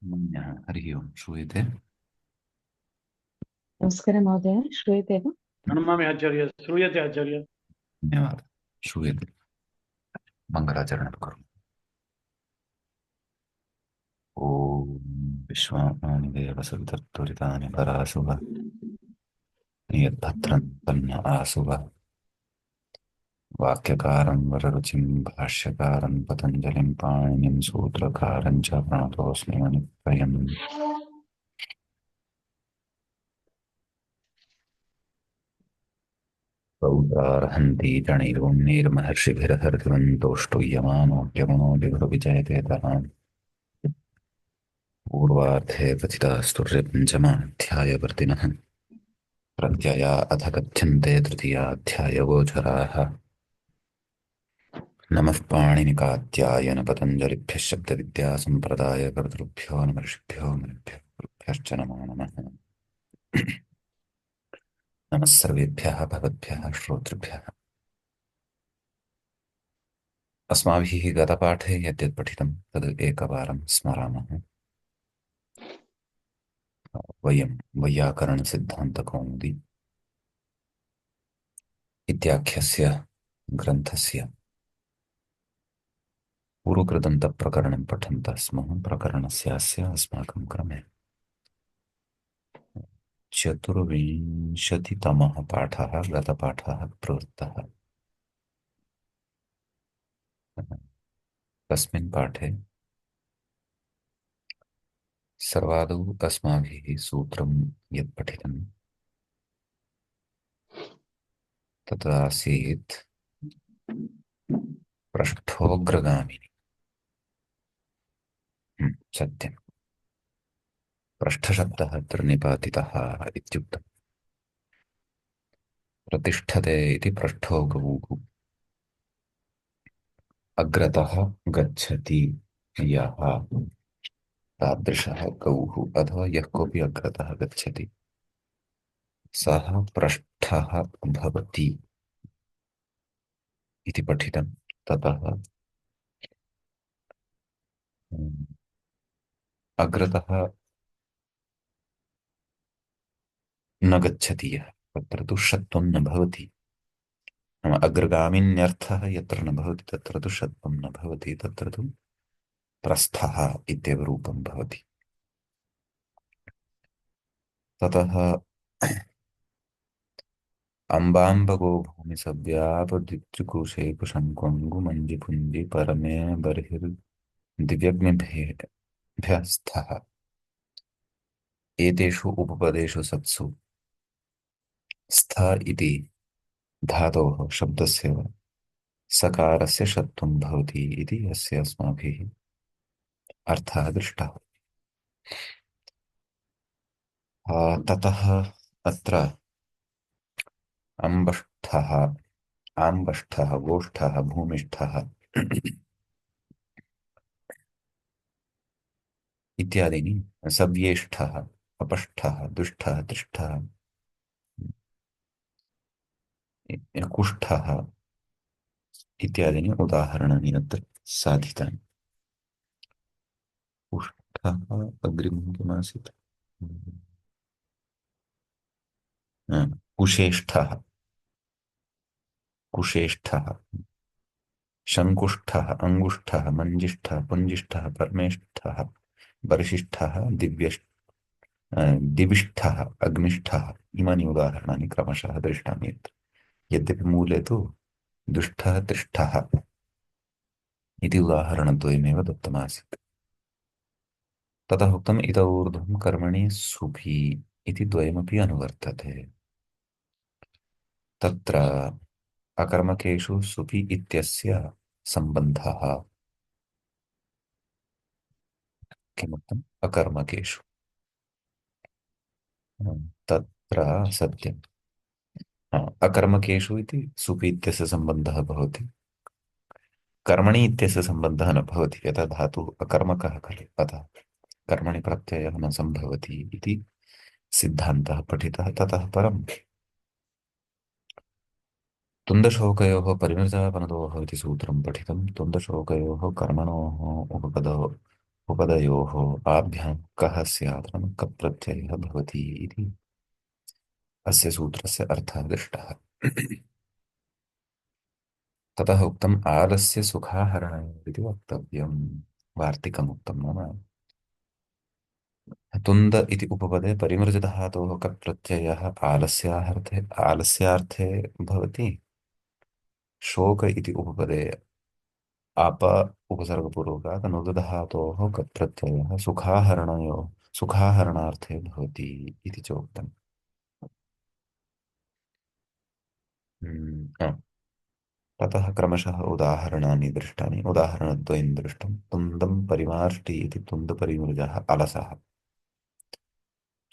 हरिः ओम् श्रूयते। नमस्कारः महोदय, श्रूयते वा? प्रणमामि आचार्य, श्रूयते आचार्य। धन्यवादः। श्रूयते। मङ्गलाचरणं करोमि। ॐ विश्वानि देवसवितर्तुरितानि पराशुव नियद्भद्रं तन्न आसुव वाक्यकारं वररुचिं भाष्यकारं पतञ्जलिं पाणिनिं सूत्रकारं च प्रणतोऽस्मि मनित्रयम्। पौत्रार्हन्ति जणैर्वन्यैर्महर्षिभिरहर्षिवन्तोष्टुयमानोऽप्यमनोऽधिगुरुविजयते तराम्। पूर्वार्धे प्रथितास्तुर्यपञ्चमाध्यायवर्तिनः प्रत्यया अथ कथ्यन्ते तृतीयाध्यायगोचराः। नमः पाणिनिकात्यायन पतञ्जलिभ्यः शब्दविद्यासम्प्रदायकर्तृभ्यो नमः ऋषिभ्यो मुनिभ्यः गुरुभ्यश्च नमो नमः। नमः सर्वेभ्यः भगवद्भ्यः श्रोतृभ्यः। अस्माभिः गतपाठे यद्यत् पठितं तद् एकवारं स्मरामः। वयं वैयाकरणसिद्धान्तकौमुदी इत्याख्यस्य ग्रन्थस्य पूर्वकृदन्तप्रकरणं पठन्तः स्मः। प्रकरणस्यास्य अस्माकं क्रमे चतुर्विंशतितमः पाठः गतपाठः प्रवृत्तः। तस्मिन् पाठे सर्वादौ अस्माभिः सूत्रं यत् पठितं तत् आसीत् पृष्ठोऽग्रगामिनि। सत्यं पृष्ठशब्दः त्रिनिपातितः इत्युक्तम्। प्रतिष्ठते इति पृष्ठो गौः अग्रतः गच्छति यः तादृशः गौः अथवा यः कोऽपि अग्रतः गच्छति सः पृष्ठः भवति इति पठितं। ततः अग्रतः न गच्छति यः तत्र तु षत्वं न भवति। नाम अग्रगामिन्यर्थः यत्र न भवति तत्र तु षत्वं न भवति, तत्र तु प्रस्थः इत्येव रूपं भवति। ततः अम्बाम्बगो भूमिसव्यापद्वित्रिकुशे कुशङ्कुङ्गुमञ्जिपुञ्जि परमे बर्हिर्दिव्यग्निभ्यस्तः एतेषु उपपदेषु सत्सु स्थ इति धातोः शब्दस्य सकारस्य षत्वं भवति इति अस्य अस्माभिः अर्थः दृष्टः। ततः अत्र अम्बष्ठः आम्बष्ठः गोष्ठः भूमिष्ठः इत्यादीनि सव्येष्ठः अपष्ठः दुष्टः तिष्ठः कुष्ठः इत्यादीनि उदाहरणानि अत्र साधितानि। कुष्ठः अग्रिमं किमासीत्? कुशेष्ठः कुशेष्ठः शङ्कुष्ठः अङ्गुष्ठः मञ्जिष्ठः पुञ्जिष्ठः परमेष्ठः वर्षिष्ठः दिविष्ठः अग्निष्ठः इमानि उदाहरणानि क्रमशः दृष्टानि अत्र। यद्यपि मूले तु दुष्टः तिष्ठः इति उदाहरणद्वयमेव दत्तमासीत्। ततः उक्तम् इतः ऊर्ध्वं कर्मणि सुफी इति द्वयमपि अनुवर्तते। तत्र अकर्मकेषु सुफी इत्यस्य सम्बन्धः किमुक्तम् अकर्मकेषु तत्र सत्यम् अकर्मकेषु इति सुफी इत्यस्य सम्बन्धः भवति, कर्मणि इत्यस्य सम्बन्धः न भवति। यथा धातुः अकर्मकः खलु अतः कर्मणि प्रत्ययः न सम्भवति इति सिद्धान्तः पठितः। ततः परं तुन्दशोकयोः परिमृजापनतोः इति सूत्रं पठितं। तुन्दशोकयोः कर्मणोः उपपदौ उपपदयोः आभ्यां कः स्यात् नाम कप् प्रत्ययः भवति इति अस्य सूत्रस्य अर्थः दृष्टः। ततः उक्तम् आलस्य सुखाहरणम् इति वक्तव्यम्। वार्तिकमुक्तं नाम तुन्द इति उपपदे परिमृजधातोः कप् प्रत्ययः आलस्यार्थे भवति। शोक इति उपपदे आप उपसर्गपूर्वकात् नुदधातोः कप् प्रत्ययः सुखाहरणार्थे भवति इति चोक्तम्। ततः क्रमशः उदाहरणानि दृष्टानि। उदाहरणद्वयं दृष्टं। तुन्दं परिमार्ष्टि इति तुन्दपरिमृजः अलसः।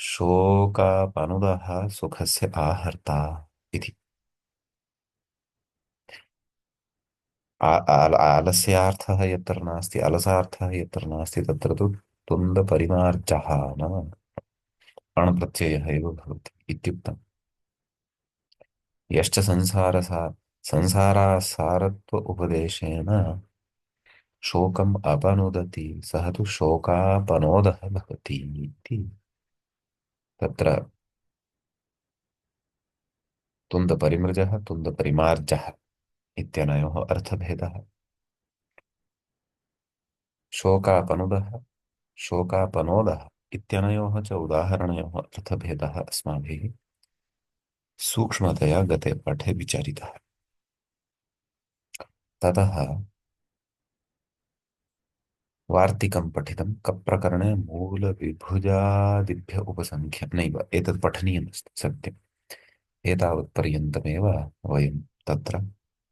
शोकापनुदः सुखस्य आहर्ता इति। आलस्यार्थः यत्र नास्ति, अलसार्थः यत्र नास्ति, तत्र तु तुन्दपरिमार्जः नाम अणप्रत्ययः एव भवति इत्युक्तम्। यश्च संसारासारत्व उपदेशेन शोकम् अपनुदति सः तु शोकापनोदः भवति इति। तत्र तुन्दपरिमृजः तुन्दपरिमार्जः इत्यनयोः अर्थभेदः। शोकापनुदः शोकापनोदः इत्यनयोः च उदाहरणयोः अर्थभेदः अस्माभिः सूक्ष्मतया गते पाठे विचारितः। ततः वार्तिकं पठितं कप्रकरणे मूलविभुजादिभ्य उपसङ्ख्य नैव एतत् पठनीयमस्ति सत्यम्। एतावत्पर्यन्तमेव वयं तत्र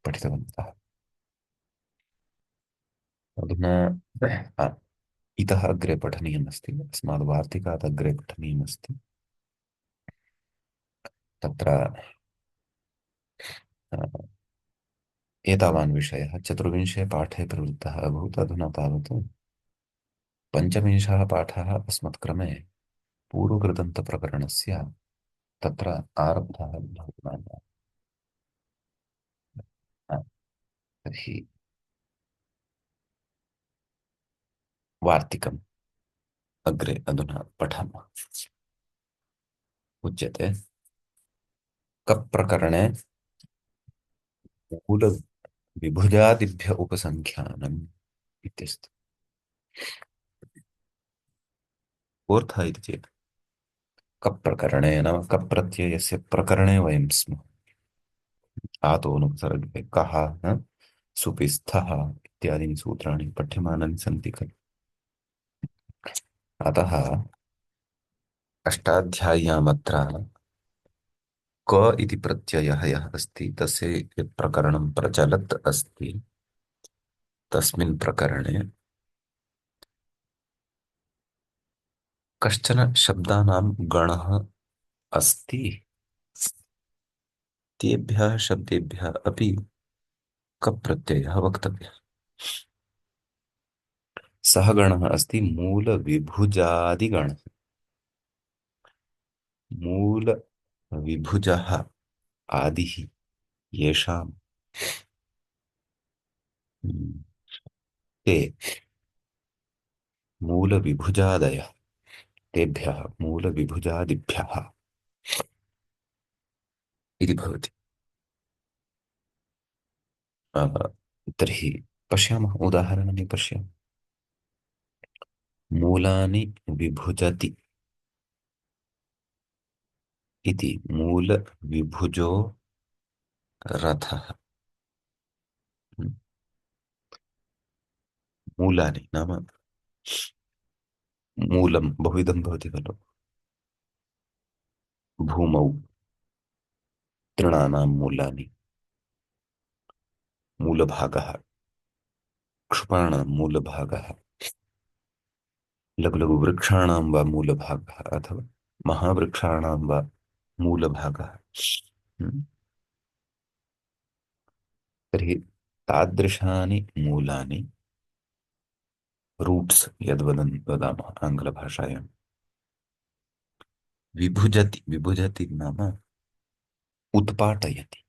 पठितवन्तः। अधुना इतः अग्रे पठनीयमस्ति। अस्माद् वार्तिकात् अग्रे पठनीयमस्ति। तत्र एतावान् विषयः चतुर्विंशे पाठे प्रवृत्तः अभूत्। अधुना तावत् पञ्चविंशः पाठः अस्मत्क्रमे पूर्वकृदन्तप्रकरणस्य तत्र आरब्धः भवति। तर्हि वार्तिकम् अग्रे अधुना पठामः। उच्यते कप्रकरणे मूलविभुजादिभ्य उपसङ्ख्यानम् इत्यस्ति। कोऽर्थः इति चेत् कप्रकरणे नाम कप्रत्ययस्य प्रकरणे वयं स्मः। आतोऽनुपसर्गे कः सुपिस्थः इत्यादीनि सूत्राणि पठ्यमानानि सन्ति खलु। अतः अष्टाध्याय्यामत्र क इति प्रत्ययः यः अस्ति तस्य यत् प्रकरणं प्रचलत् अस्ति तस्मिन् प्रकरणे कश्चन शब्दानां गणः अस्ति। तेभ्यः शब्देभ्यः अपि कप् प्रत्ययः वक्तव्यः। सः गणः अस्ति मूलविभुजादिगणः। मूलविभुजः आदिः येषां ते मूलविभुजादयः तेभ्यः मूलविभुजादिभ्यः इति भवति। तर्हि पश्यामः उदाहरणानि पश्यामः। मूलानि विभुजति इति मूलविभुजो रथः। मूलानि नाम मूलं बहुविधं भवति खलु। भूमौ तृणानां मूलानि, मूलभागः, क्षुपाणां मूलभागः, लघु लघु वृक्षाणां वा मूलभागः अथवा महावृक्षाणां वा मूलभागः। हम्म। तर्हि तादृशानि मूलानि रूट्स् वदामः आङ्ग्लभाषायां। विभुजति नाम उत्पाटयति।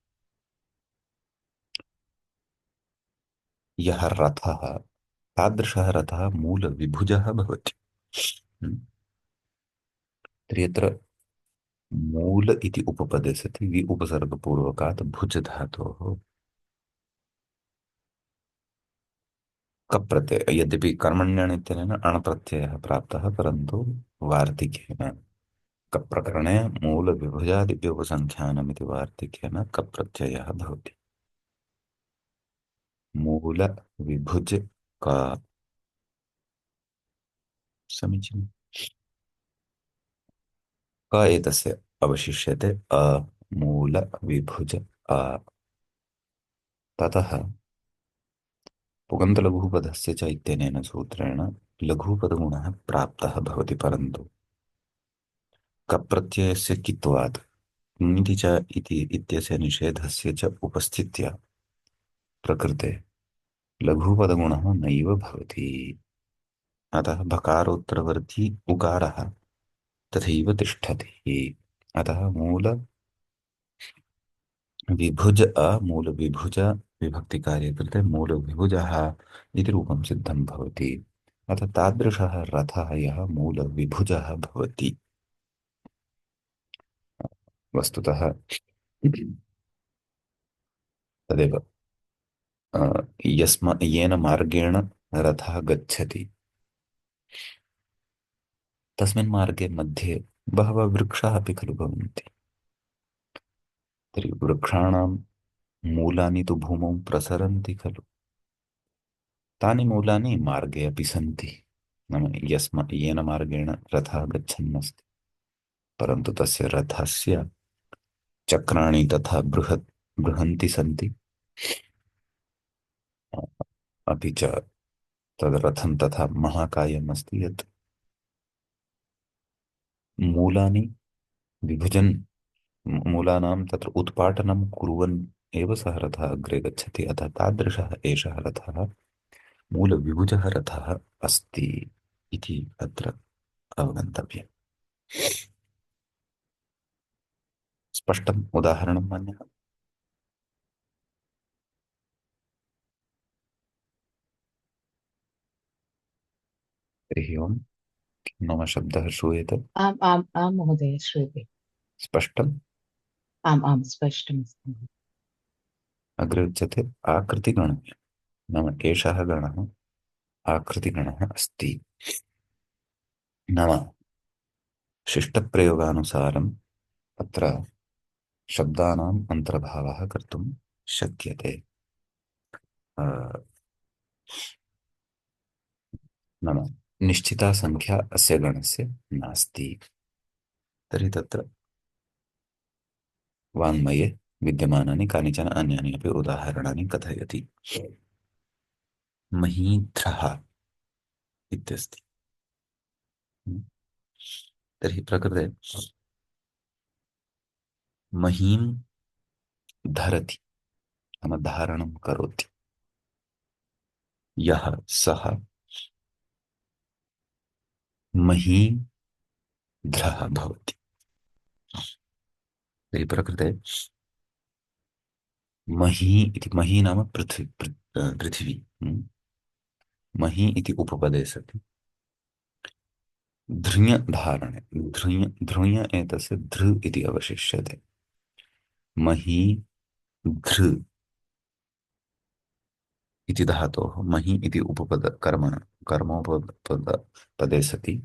यः रथः तादृशः रथः मूलविभुजः भवति। हम्म। तर्हि यत्र मूल इति उपपदे सति वि उपसर्गपूर्वकात् भुज धातोः कप् प्रत्यय, यद्यपि कर्मण्यण् इत्यनेन अण् प्रत्ययः प्राप्तः, परन्तु वार्तिकेन कप् प्रकरणे मूलविभुजादिव्योपसङ्ख्यानमिति वार्तिकेन कप् प्रत्ययः भवति। मूलविभुज का समीचीनम्। क एतस्य अवशिष्यते अ, मूलविभुज अ। ततः पुगन्तलघुपदस्य च इत्यनेन सूत्रेण लघुपदगुणः प्राप्तः भवति, परन्तु कप्रत्ययस्य कित्वात् ङिति च इति इत्यस्य निषेधस्य च उपस्थित्या प्रकृते लघुपदगुणः नैव भवति। अतः भकारोत्तरवर्ती उकारः तथैव तिष्ठति। अतः मूल विभुज मूल विभुज विभक्ति कार्ये कृते मूल विभुजः इति रूपं सिद्धं भवति। अतः तादृशः रथः यः मूल विभुजः भवति। वस्तुतः तदेव येन मार्गेण रथः गच्छति तस्मिन् मार्गे मध्ये बहवः वृक्षाः अपि खलु भवन्ति। तर्हि वृक्षाणां मूलानि तु भूमौ प्रसरन्ति खलु, तानि मूलानि मार्गे अपि सन्ति। नाम येन मार्गेण रथः गच्छन्नस्ति, परन्तु तस्य रथस्य चक्राणि तथा बृहन्ति सन्ति, अपि च तद् रथं तथा महाकायम् अस्ति यत् मूलानि विभजन् मूलानां तत्र उत्पाटनं कुर्वन् एव सः रथः अग्रे गच्छति। अतः तादृशः एषः रथः मूलविभुजः रथः अस्ति इति अत्र अवगन्तव्यम्। स्पष्टम् उदाहरणं मन्यः। तर्हि ओम् मम शब्दः श्रूयते? आम् आम् आम् महोदय श्रूयते। स्पष्टम्? आम् आम् स्पष्टमस्ति। अग्रे उच्यते आकृतिगणः। नाम एषः गणः आकृतिगणः अस्ति। नाम शिष्टप्रयोगानुसारम् अत्र शब्दानाम् अन्तर्भावः कर्तुं शक्यते। अ, नाम निश्चिता संख्या अस्य गणस्य नास्ति। तर्हि तत्र वाङ्मये विद्यमानानि कानिचन अन्यानि अपि उदाहरणानि कथयति। महीध्रः इत्यस्ति। तर्हि प्रकृते महीं धरति नाम धारणं करोति यः सः महीध्रः भवति। तर्हि प्रकृते मही इति मही नाम पृथिवी। मही इति उपपदे सति धृञ धारणे धृञ एतस्य धृ इति अवशिष्यते। मही धृ इति धातोः मही इति उपपद कर्मोपपद पदे सति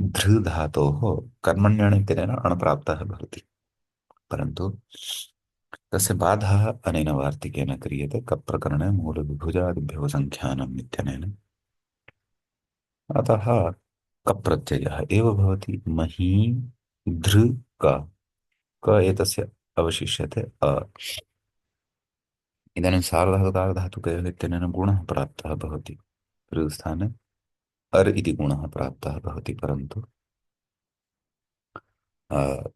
धृ धातोः कर्मण्यण् इत्यनेन अण् प्राप्तः भवति, परन्तु तस्य बाधः अनेन वार्तिकेन क्रियते कप् प्रकरणे मूलविभुजादिभ्यो सङ्ख्यानम् इत्यनेन। अतः कप् प्रत्ययः एव भवति मही धृ क। क एतस्य अवशिष्यते अ। इदानीं सार्वधातुकधातुकयोः इत्यनेन गुणः प्राप्तः भवति, स्थाने अर् इति गुणः प्राप्तः भवति, परन्तु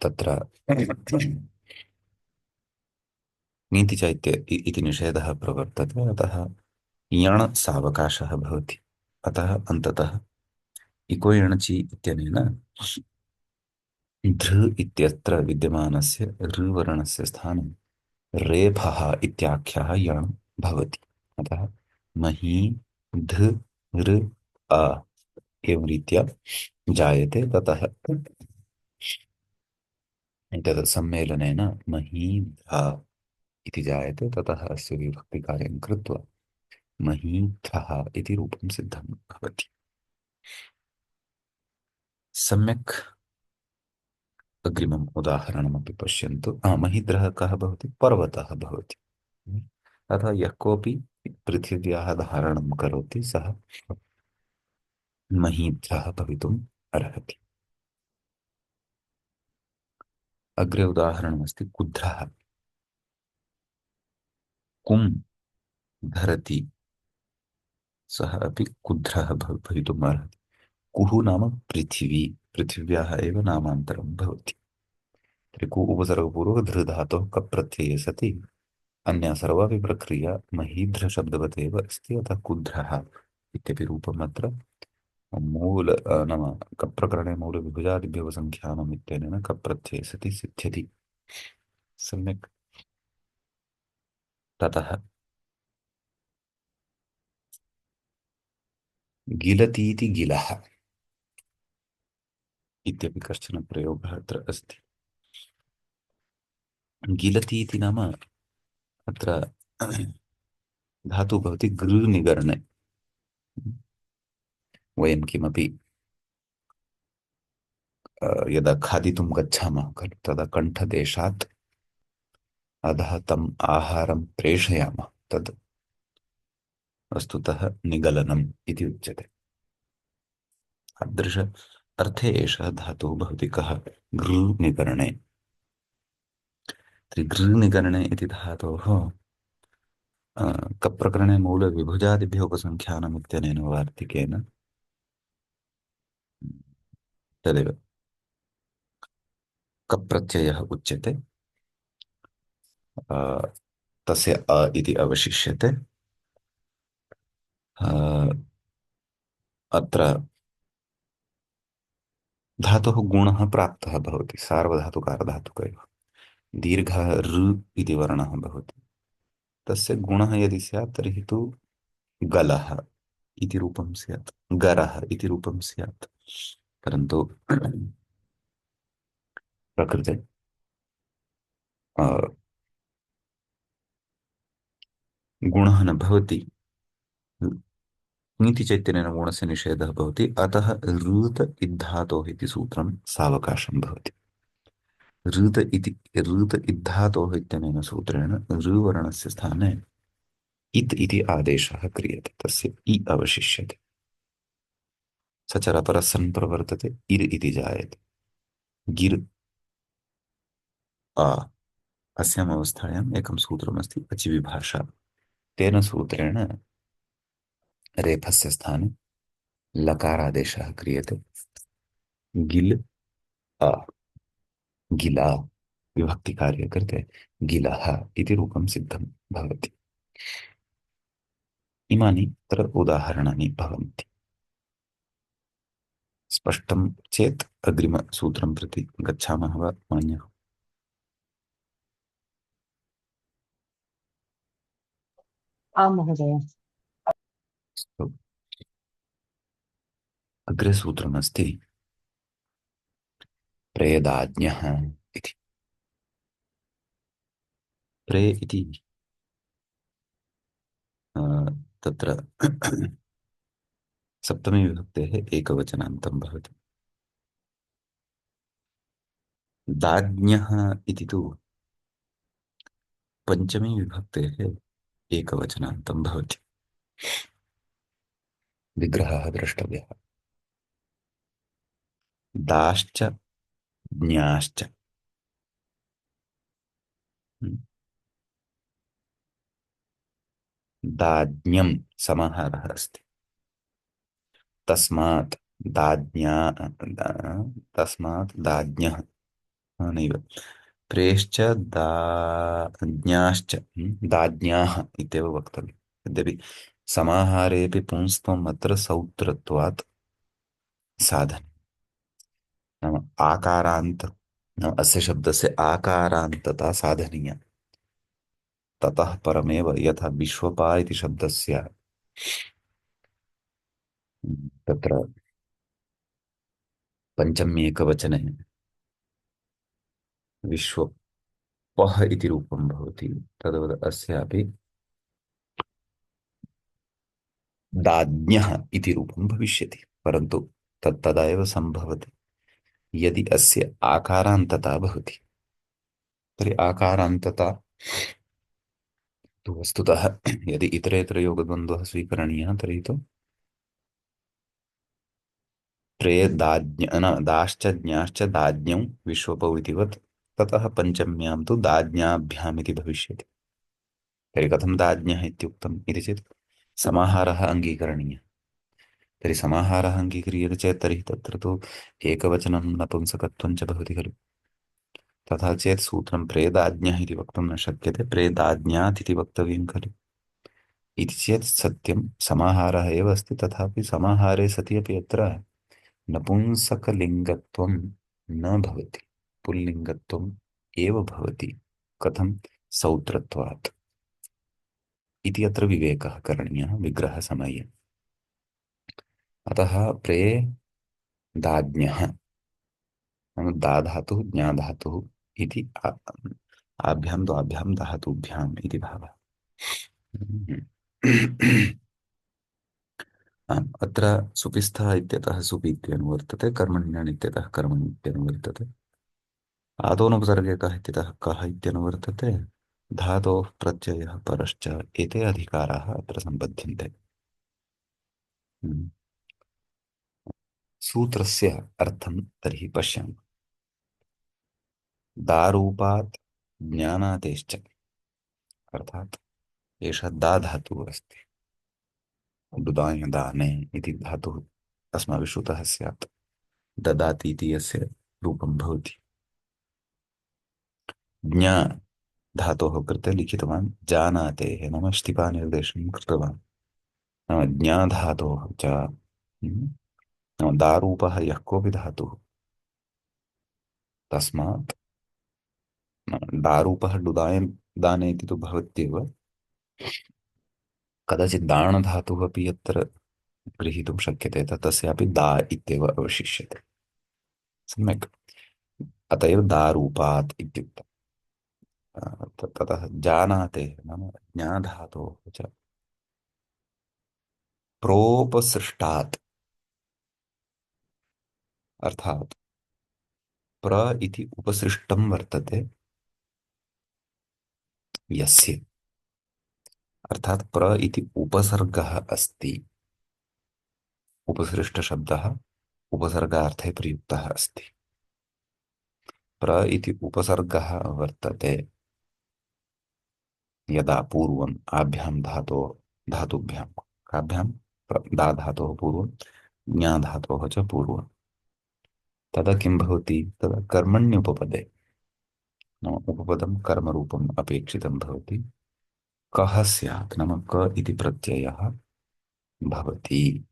तत्र नीतिचैत्य इति निषेधः प्रवर्तते। अतः यण् सावकाशः भवति। अतः अन्ततः इको यणचि इत्यनेन धृ इत्यत्र विद्यमानस्य ऋवर्णस्य स्थाने रेफः इत्याख्यः यण् भवति। अतः मही ध ऋ अ एवं रीत्या जायते, ततः एतत् सम्मेलनेन महीध्रा इति जायते, ततः अस्य विभक्तिकार्यं कृत्वा महीध्रः इति रूपं सिद्धं भवति। सम्यक् अग्रिमम् उदाहरणमपि पश्यन्तु। महीध्रः कः भवति? पर्वतः भवति। अतः यः कोऽपि पृथिव्याः धारणं करोति सः महीध्रः भवितुम् अर्हति। अग्रे उदाहरणमस्ति कुध्रः। कुं धरति सः अपि कुध्रः भवितुम् अर्हति। कुः नाम पृथिवी, पृथिव्याः एव नामान्तरं भवति। त्रिकु उपसर्गपूर्वक धृ धातोः कप् प्रत्यये सति अन्या सर्वापि प्रक्रिया महीध्रशब्दवत् एव अस्ति, अतः कुध्रः इत्यपि रूपम् अत्र मूल नाम कप् प्रकरणे मूलविभुजादिभ्योपसङ्ख्यानम् इत्यनेन कप् प्रत्यये सति सिद्ध्यति। सम्यक्। ततः गिलतीति गिलः इत्यपि कश्चन प्रयोगः अत्र अस्ति। गिलतीति नाम अत्र धातु भवति गृ निगरणे। वयं किमपि यदा खादितुं गच्छामः खलु तदा कण्ठदेशात् अधः तम् आहारं प्रेषयामः, तद् वस्तुतः निगलनम् इति उच्यते। तादृश अर्थे एषः धातुः भवति। कः? गृ निगरणे। गृ निगरणे इति धातोः कप्रकरणे मूलविभुजादिभ्यो उपसङ्ख्यानम् इत्यनेन वार्तिकेन तदेव कप्रत्ययः उच्यते। तस्य अ इति अवशिष्यते। अत्र धातुः गुणः प्राप्तः भवति, सार्वधातुकारधातुक एव। दीर्घः ऋ इति वर्णः भवति, तस्य गुणः यदि स्यात् तर्हि तु गलः इति रूपं स्यात्, गरः इति रूपं स्यात्। परन्तु प्रकृते गुणः न भवति। नीतिचैतन्येन गुणस्य निषेधः भवति, अतः ऋत इद्धातोः इति सूत्रं सावकाशं भवति। ऋत इद्धातोः इत्यनेन सूत्रेण ऋवर्णस्य स्थाने इत् इति आदेशः क्रियते, तस्य इ अवशिष्यते। स च रपरः सन् प्रवर्तते, इर् इति जायते। गिर् आ अस्याम् अवस्थायाम् एकं सूत्रमस्ति अचिविभाषा। तेन सूत्रेण रेफस्य स्थाने लकारादेशः क्रियते। गिल् आ, गिला विभक्तिकार्ये कृते गिलः इति रूपं सिद्धं भवति। इमानि तत्र उदाहरणानि भवन्ति। स्पष्टं चेत् अग्रिमसूत्रं प्रति गच्छामः वा मान्यः? आम् महोदय। अस्तु। अग्रे सूत्रमस्ति प्रेदाज्ञः इति। प्रे इति तत्र सप्तमी विभक्तेः एकवचनान्तं भवति। दाज्ञः इति तु पञ्चमी विभक्तेः एकवचनान्तं भवति। विग्रहः द्रष्टव्यः। दाश्च ज्ञाश्च। दाज्ञं समाहारः अस्ति। तस्मात् दाज्ञा तस्मात् दाज्ञः नैव प्रेश्च दाज्ञाश्च दाज्ञाः इत्येव वक्तव्यम्। यद्यपि समाहारेऽपि पुंस्त्वम् अत्र सौत्रत्वात् साधन नाम आकारान्त नाम अस्य शब्दस्य आकारान्तता साधनीया। ततः परमेव यथा विश्वपा इति शब्दस्य तत्र पञ्चम्ये एकवचने विश्वपः इति रूपं भवति। तद्वत् अस्यापि दाज्ञः इति रूपं भविष्यति, परन्तु तदा एव सम्भवति यदि अस्य आकारान्तता भवति। तर्हि आकारान्तता तु वस्तुतः यदि इतरेतरयोगद्वन्द्वः स्वीकरणीयः तर्हि तु त्रे दाज्ञ न दाश्च ज्ञाश्च दाज्ञौ विश्वपौ इतिवत्, ततः पञ्चम्यां तु दाज्ञाभ्याम् इति भविष्यति। तर्हि कथं दाज्ञः इत्युक्तम् इति चेत् समाहारः अङ्गीकरणीयः। तर्हि समाहारः अङ्गीक्रियते चेत् तर्हि तत्र तु एकवचनं नपुंसकत्वं च भवति खलु। तथा चेत् सूत्रं प्रेदाज्ञः इति वक्तुं न शक्यते, प्रेदाज्ञात् इति वक्तव्यं खलु। इति चेत् सत्यं समाहारः एव अस्ति, तथापि समाहारे सति अपि अत्र नपुंसकलिङ्गत्वं न भवति, पुल्लिङ्गत्वम् एव भवति। कथं? सौत्रत्वात् इति अत्र विवेकः करणीयः विग्रहसमये। अतः प्रेदाज्ञः नाम दा धातुः ज्ञा धातुः इति आभ्यां द्वाभ्यां धातुभ्याम् इति भावः। आम्, अत्र सुपिस्थः इत्यतः सुपि इत्यनुवर्तते, कर्मण्यण् इत्यतः कर्मणि इत्यनुवर्तते। आदोनुपसर्गे कः इत्यतः कः इत्यनुवर्तते। धातोः प्रत्ययः परश्च एते अधिकाराः अत्र सम्बध्यन्ते। हम्म। सूत्रस्य अर्थं तर्हि पश्यामः। दारूपात् ज्ञानादेश्च, अर्थात् एषः दा धातुः अस्ति। दुदाय दाने इति धातुः अस्माभिः श्रुतः स्यात्। ददाति इति यस्य रूपं भवति। ज्ञा धातोः कृते लिखितवान् जानातेः नाम ष्टिपानिर्देशनं कृतवान्। नाम ज्ञा धातोः च नाम दारूपः यः कोऽपि धातुः, तस्मात् दारूपः डुदायन् दाने इति तु भवत्येव। कदाचित् दाणधातुः अपि यत्र गृहीतुं शक्यते तस्यापि दा इत्येव अवशिष्यते। सम्यक्। अत एव दारूपात् इत्युक्तम्। ततः जानाते नाम ज्ञाधातोः च प्रोपसृष्टात्, अर्थात् प्र इति उपसृष्टं वर्तते यस्य, अर्थात् प्र इति उपसर्गः अस्ति। उपसृष्टशब्दः उपसर्गार्थे प्रयुक्तः अस्ति। प्र इति उपसर्गः वर्तते यदा पूर्वम् आभ्यां धातुभ्यां काभ्यां दा धातोः पूर्वं ज्ञा धातोः च पूर्वं, तदा किं भवति? तदा कर्मण्युपपदे नाम उपपदं कर्मरूपम् अपेक्षितं भवति। कः स्यात् नाम क इति प्रत्ययः भवति।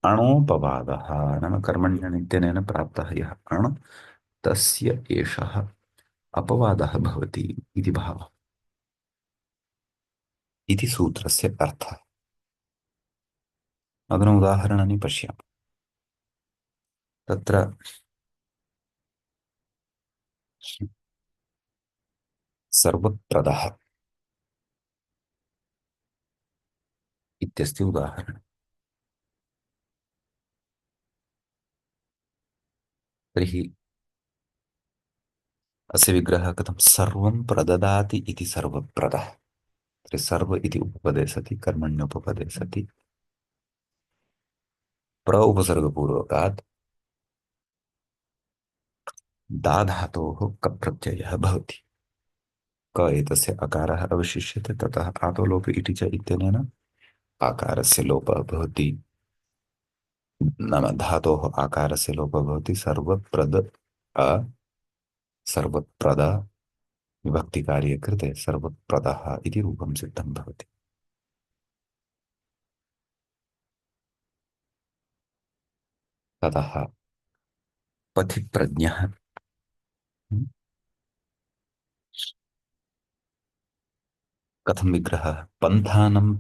अणोपवादः नाम कर्मण्यनित्यनेन प्राप्तः यः अण्, तस्य एषः अपवादः भवति इति भावः। इति सूत्रस्य अर्थः। अधुना उदाहरणानि पश्यामः। तत्र सर्वप्रदः इत्यस्ति उदाहरणं। तर्हि अस्य विग्रहः कथं? सर्वं प्रददाति इति सर्वप्रदः। तर्हि सर्व इति उपपदे सति कर्मण्युपपदे सति प्र उपसर्गपूर्वकात् दा धातोः कप् प्रत्ययः भवति। क एतस्य अकारः अवशिष्यते, ततः आतो लोपे इति च इत्यनेन आकारस्य लोपः भवति। नाम धातोः आकारस्य लोपः भवति। सर्वप्रद अ सर्वप्रद विभक्तिकार्ये कृते सर्वप्रदः इति रूपं सिद्धं भवति। ततः पथि प्रज्ञः कथं विग्रहः? पन्थानं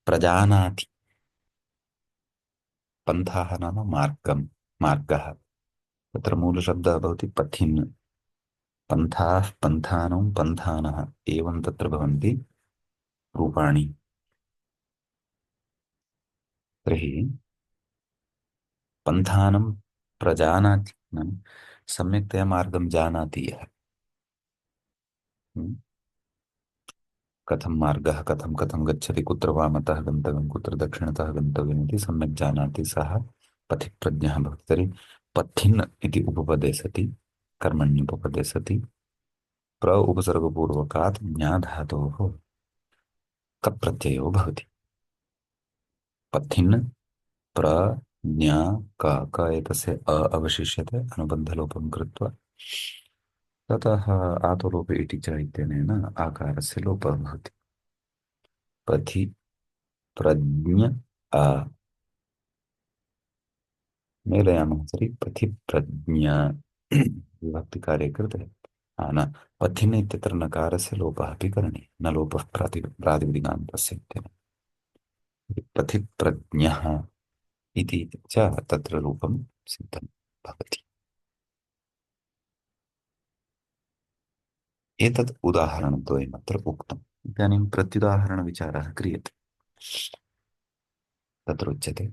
प्रजानाति। पन्थाः नाम मार्गं, मार्गः। तत्र मूलशब्दः भवति पथिन्। पन्थाः, पन्थानं, पन्थानः, एवं तत्र भवन्ति रूपाणि। तर्हि पन्थानं प्रजानाति नाम सम्यक्तया मार्गं जानाति यः। हम्म। कथं मार्गः, कथं कथं गच्छति, कुत्र वामतः गन्तव्यं, कुत्र दक्षिणतः गन्तव्यम् इति सम्यक् जानाति सः पथिप्रज्ञः भवति। तर्हि पथिन् इति उपपदे सति, कर्मण्युपपदे सति प्र उपसर्गपूर्वकात् ज्ञाधातोः कप् प्रत्ययो भवति। पथिन् प्र ज्ञा क, क एतस्य अवशिष्यते अनुबन्धलोपं कृत्वा, ततः आतोलोपे इति च इत्यनेन आकारस्य लोपः भवति। पथि प्रज्ञ अ, मेलयामः तर्हि पथि प्रज्ञा विभक्तिकार्ये कृते न पथिन् इत्यत्र नकारस्य लोपः अपि करणीयः, न लोपः प्रातिपदिकान्तस्य इत्यनेन। पथि प्रज्ञः इति च तत्र रूपं सिद्धं भवति। एतत् उदाहरणद्वयमत्र उक्तम्। इदानीं प्रत्युदाहरणविचारः क्रियते। तत्र उच्यते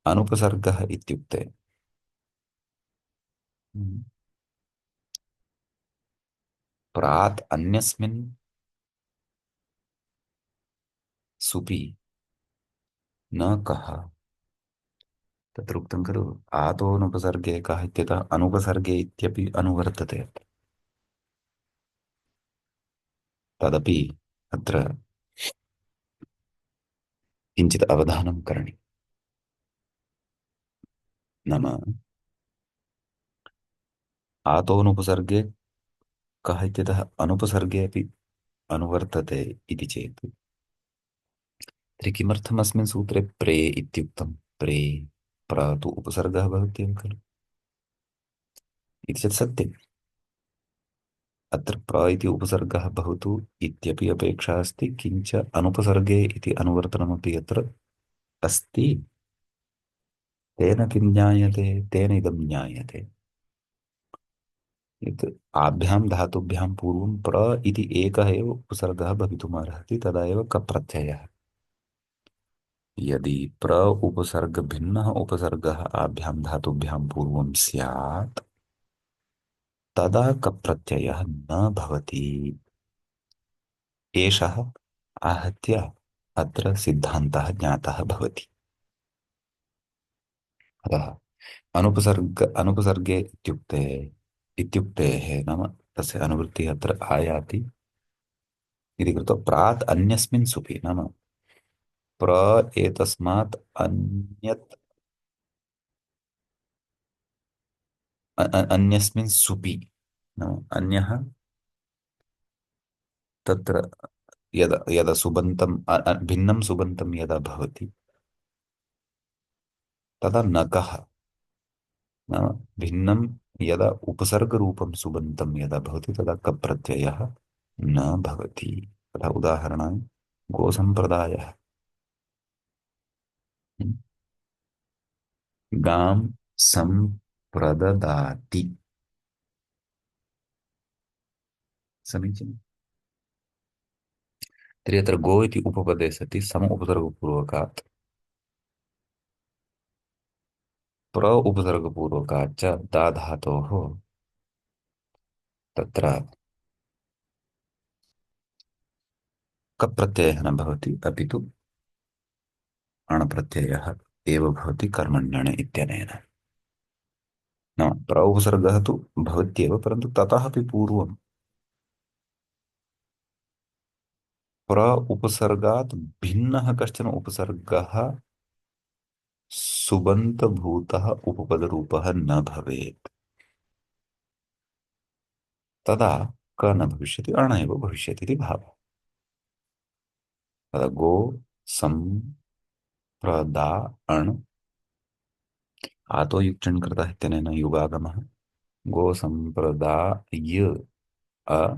अनुपसर्गः इत्युक्ते प्रात् अन्यस्मिन् सुपि न कः। तत्र उक्तं खलु आतोऽनुपसर्गे कः इत्यतः अनुपसर्गे इत्यपि अनुवर्तते। तदपि अत्र किञ्चित् अवधानं करणीयम्। नाम आतोऽनुपसर्गे कः इत्यतः अनुपसर्गे अपि अनुवर्तते इति चेत् तर्हि किमर्थम् अस्मिन् सूत्रे प्रे इत्युक्तं। प्रे, प्र तु उपसर्गः भवत्येव खलु इति चेत् सत्यम्। अत्र प्र इति उपसर्गः भवतु इत्यपि अपेक्षा अस्ति, किञ्च अनुपसर्गे इति अनुवर्तनमपि अत्र अस्ति। तेन किं ज्ञायते, तेन इदं ज्ञायते यत् आभ्यां धातुभ्यां पूर्वं प्र इति एकः एव उपसर्गः भवितुमर्हति, तदा एव कप्रत्ययः। यदि प्र उपसर्ग भिन्नः उपसर्गः आभ्यां धातुभ्यां पूर्वं स्यात् तदा कप्रत्ययः न भवति। एषः आहत्य अत्र सिद्धान्तः ज्ञातः भवति। अतः अनुपसर्गे इत्युक्तेः नाम तस्य अनुवृत्तिः अत्र आयाति इति कृत्वा प्रात् अन्यस्मिन् सुपि नाम प्र एतस्मात् अन्यत् अन्यस्मिन् सुपि नाम अन्यः तत्र यदा यदा सुबन्तं भिन्नं सुबन्तं यदा भवति तदा नकः नाम भिन्नं यदा उपसर्गरूपं सुबन्तं यदा भवति तदा कप्रत्ययः न भवति। तथा उदाहरणाय गोसम्प्रदायः। गां सम्प्रददाति। समीचीनम्। तर्हि अत्र गो इति उपपदे सति सम उपसर्गपूर्वकात् प्र उपसर्गपूर्वकाच्च दा धातोः तत्र कप् प्रत्ययः न भवति, अपि तु अणप्रत्ययः एव भवति कर्मण्यणे इत्यनेन। न प्र उपसर्गः तु भवत्येव, परन्तु ततः अपि पूर्वं प्र उपसर्गात् भिन्नः कश्चन उपसर्गः सुबन्तभूतः उपपदरूपः न भवेत्। तदा क न भविष्यति, अण एव भविष्यति इति भावः। तदा गो सं प्रदा अण् आतो युक्चण् कृतः इत्यनेन युगागमः। गो सम्प्रदाय अ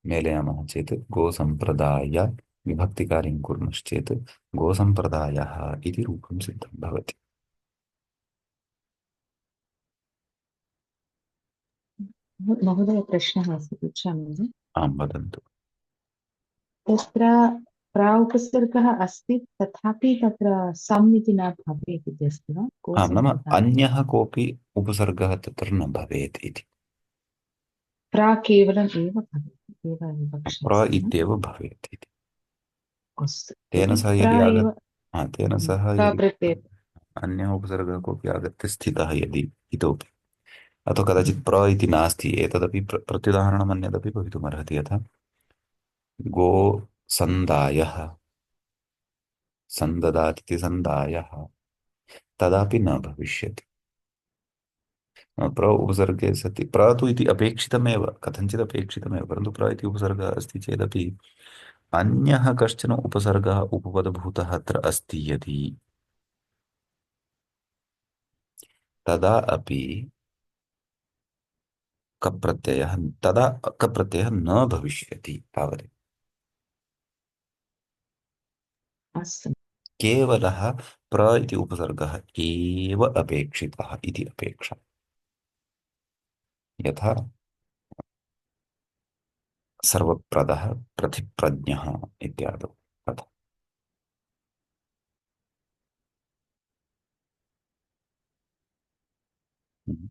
मेलयामः चेत् गो सम्प्रदाय विभक्तिकार्यं कुर्मश्चेत् गोसम्प्रदायः इति रूपं सिद्धं भवति। महोदय प्रश्नः अस्ति, पृच्छामि वा? आं वदन्तु। तत्र प्रा उपसर्गः अस्ति, तथापि तत्र सम् इति न भवेत् इति अस्ति वा आं, नाम गोसम्प्रदाय? अन्यः कोऽपि उपसर्गः तत्र न भवेत् इति। प्रा केवलम् एव भवेत्, एव विवक्षा प्र अस्ति वा? इत्येव भवेत् इति। अस्तु, तेन तर्हि सह प्रा यदि एव तेन सह यदि प्रवृत्ते। अन्यः उपसर्गः कोऽपि आगत्य स्थितः यदि इतोपि, अथवा कदाचित् प्र इति नास्ति, एतदपि प्रत्युदाहरणम् अन्यदपि भवितुमर्हति। यथा गोसन्दायः, सन्ददातीति सन्दायः, तदापि न भविष्यति। प्र उपसर्गे सति प्र तु इति अपेक्षितमेव, कथञ्चित् अपेक्षितमेव, परन्तु प्र इति उपसर्गः अस्ति चेदपि अन्यः कश्चन उपसर्गः उपपदभूतः अत्र अस्ति यदि, तदा अपि कप्रत्ययः तदा कप्रत्ययः न भविष्यति तावदेव। अस्तु। केवलः प्र इति उपसर्गः एव अपेक्षितः इति अपेक्षा। यथा सर्वप्रदः, प्रतिप्रज्ञः इत्यादौ तथा। हम्म।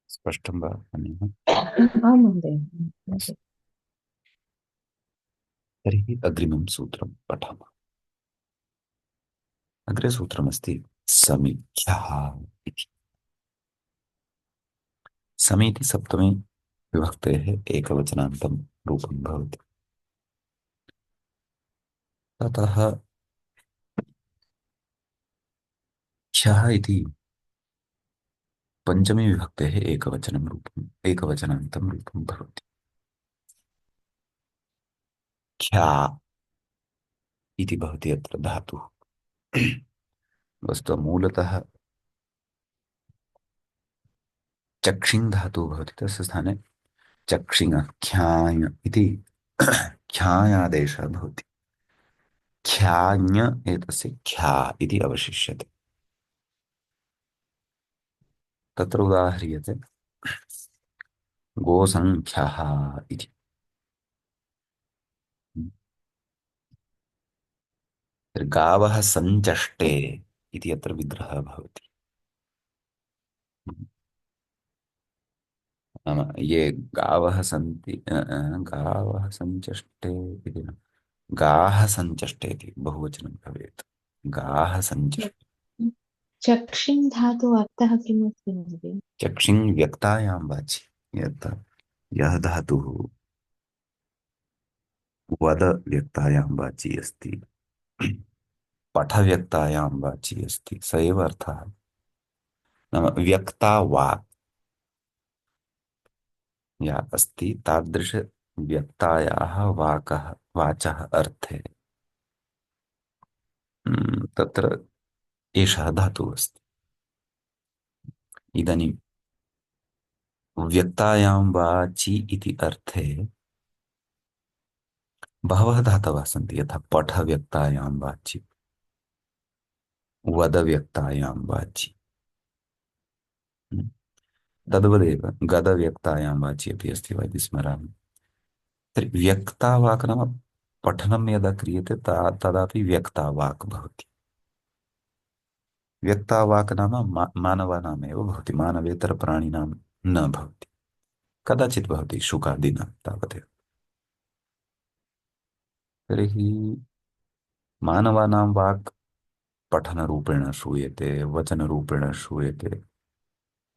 स्पष्टं वा अन्यः? आं महोदय। अस्तु। तर्हि अग्रिमं सूत्रं पठामः। अग्रे सूत्रमस्ति समीख्यः इति। समीति सप्तमी विभक्तेः एकवचनान्तं रूपं भवति। ततः ख्यः इति पञ्चमी विभक्तेः एकवचनान्तं रूपं भवति। ख्या इति भवति अत्र धातुः। वस्तुतः मूलतः चक्षिङ् धातुः भवति, तस्य स्थाने चक्षिङ ख्याय इति ख्यायादेशः भवति। ख्याञ् एतस्य ख्या इति अवशिष्यते। तत्र उदाह्रियते गोसङ्ख्यः इति। गावः सञ्चष्टे इति अत्र विग्रहः भवति। नाम ये गावः सन्ति गावः सञ्चष्टे इति न, गाः सञ्चष्टे इति बहुवचनं भवेत्। गाः सञ्चष्टे। चक्षिन् धातु अर्थः किम् अस्ति महोदय? चक्षिङ् व्यक्तायां वाचि, यत् यः धातुः वद व्यक्तायां वाची अस्ति, पठ व्यक्तायां वाची अस्ति, स एव अर्थः। नाम व्यक्ता वाक् या अस्ति, तादृश व्यक्तायाः वाकः वाचः अर्थे तत्र एषः धातुः अस्ति। इदानीं व्यक्तायां वाचि इति अर्थे बहवः धातवः सन्ति, यथा पठ व्यक्तायां वाचि, वद व्यक्तायां वाचि, तद्वदेव गद व्यक्तायां वाचि अपि अस्ति वा इति स्मरामि। तर्हि व्यक्तावाक् नाम पठनं यदा क्रियते तदापि व्यक्तावाक् भवति। व्यक्तावाक् नाम मानवानामेव भवति, मानवेतरप्राणिनां न भवति। कदाचित् भवति शुकादिना तावदेव। तर्हि मानवानां वाक् पठनरूपेण श्रूयते, वचनरूपेण श्रूयते,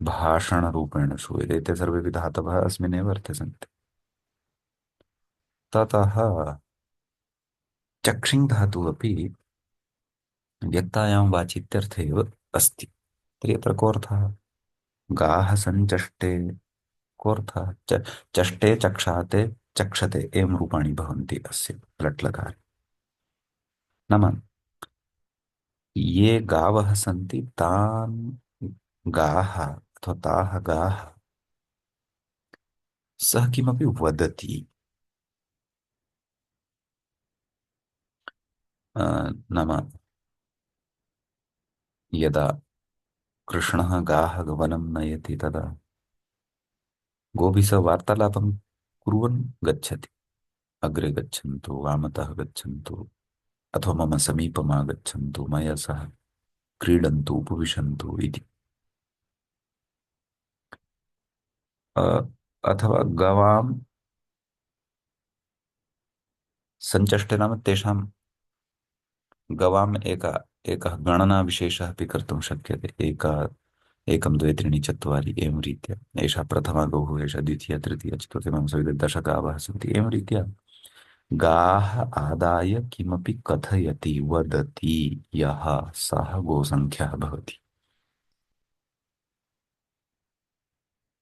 भाषणरूपेण श्रूयते, ते सर्वेपि धातवः अस्मिन्नेव अर्थे सन्ति। ततः चक्षिङ् धातुः अपि व्यक्तायां वाचित्यर्थे एव अस्ति। तर्हि अत्र कोऽर्थः? गाः सञ्चष्टे, कोऽर्थः? चष्टे चक्षाते चक्षते एवं रूपाणि भवन्ति अस्य लट्लकारे। नाम ये गावः सन्ति तान् गाः अथवा ताः गाः सः किमपि वदति। नाम यदा कृष्णः गाः वनं नयति तदा गोभिः सह वार्तालापं कुर्वन् गच्छति। अग्रे गच्छन्तु, वामतः गच्छन्तु, अथवा मम समीपम् आगच्छन्तु, मया सह क्रीडन्तु, उपविशन्तु इति। अ, अथवा गवां सञ्चष्टे नाम तेषां गवाम् एकः गणनाविशेषः अपि कर्तुं शक्यते। एकं द्वे त्रीणि चत्वारि एवं रीत्या एषा प्रथमा गौः, एषा द्वितीया तृतीया चतुर्थी एवं सविधे दश गावः सन्ति एवं रीत्या गाः आदाय किमपि कथयति, वदति यः, सः गोसङ्ख्यः भवति।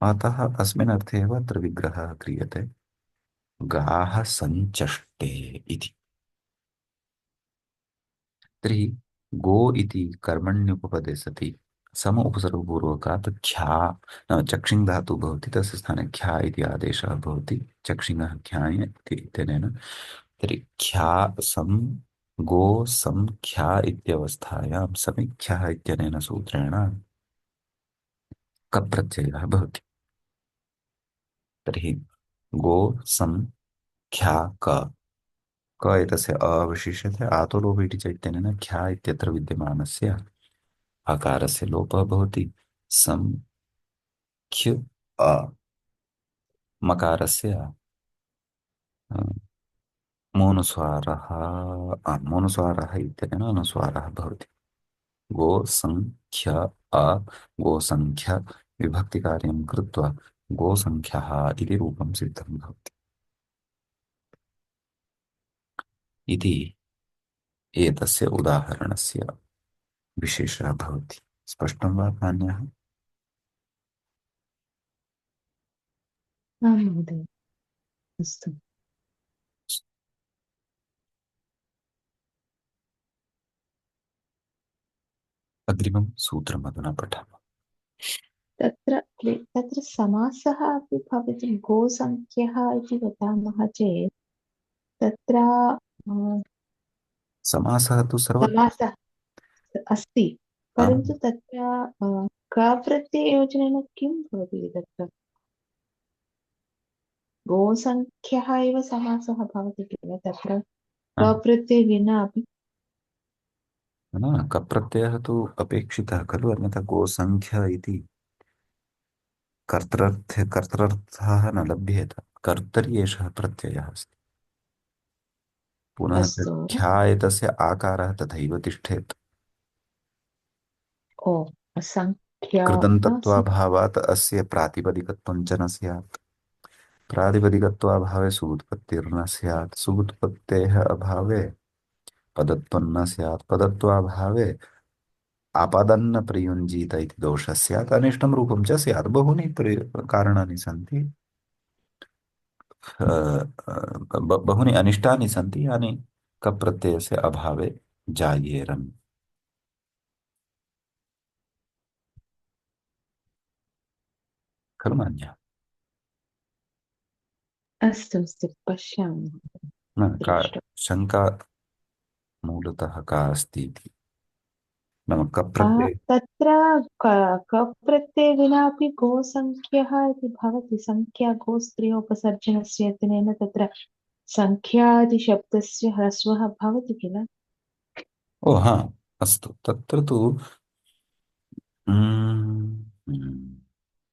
अतः अस्मिन् अर्थे एव अत्र विग्रहः क्रियते, गाः सञ्चष्टे इति। तर्हि गो इति कर्मण्युपपदे सति सम उपसर्गपूर्वकात् ख्या नाम चक्षिङ् धातुः भवति, तस्य स्थाने ख्या इति आदेशः भवति। चक्षिणः ख्याय इति इत्यनेन तर्हि ख्या सं गो सं ख्या इत्यवस्थायां समिख्यः इत्यनेन सूत्रेण कप् प्रत्ययः भवति। तर्हि गो सं ख्या क एतस्य अवशिष्यते आतो लोप इति च इत्यनेन ख्या इत्यत्र विद्यमानस्य आकारस्य लोपः भवति। सं ख्य अ मकारस्य अ, मोनुस्वारः इत्यनेन अनुस्वारः भवति। गोसङ्ख्य अ गोसङ्ख्य विभक्तिकार्यं कृत्वा गोसङ्ख्यः इति रूपं सिद्धं भवति इति एतस्य उदाहरणस्य विशेषः भवति। स्पष्टं वा मान्यः? आम् महोदय, अस्तु। अग्रिमं सूत्रम् अधुना पठामः। तत्र समासः अपि भवति। गोसङ्ख्यः इति वदामः चेत् तत्र समासः तु सर्वत्र। समासः अस्ति, परन्तु आम्, तत्र कप्रत्यययोजनेन किं भवति तत्र? गोसङ्ख्यः एव समासः भवति किल तत्र आम्। कप्रत्यय विना अपि? न कप्रत्ययः तु अपेक्षितः खलु, अन्यथा गोसङ्ख्य इति कर्तृर्थः न लभ्येत। कर्तरि एषः प्रत्ययः अस्ति। पुनः अस्तु। ख्या एतस्य आकारः तथैव तिष्ठेत्। ओ सङ्ख्या कृदन्तत्वाभावात् अस्य प्रातिपदिकत्वं च न स्यात्। प्रातिपदिकत्वाभावे सुबुत्पत्तिर्न स्यात्। सुबुत्पत्तेः अभावे पदत्वं न स्यात्। पदत्वाभावे आपादन्न प्रयुञ्जीत इति दोषः स्यात्। अनिष्टं रूपं च स्यात्। बहूनि कारणानि सन्ति। बहूनि अनिष्टानि सन्ति यानि कप्रत्ययस्य अभावे जायेरन्। खलु मान्यः? अस्तु अस्तु, पश्यामः। न का दृष्टम्। शङ्का मूलतः का अस्ति इति। नाम कप्रत्यये तत्र कप्रत्यय विना अपि गोसङ्ख्यः इति भवति। सङ्ख्या गोस्त्रियोपसर्जनस्य यत्नेन तत्र सङ्ख्यादिशब्दस्य ह्रस्वः भवति किल? ओ हा अस्तु, तत्र तु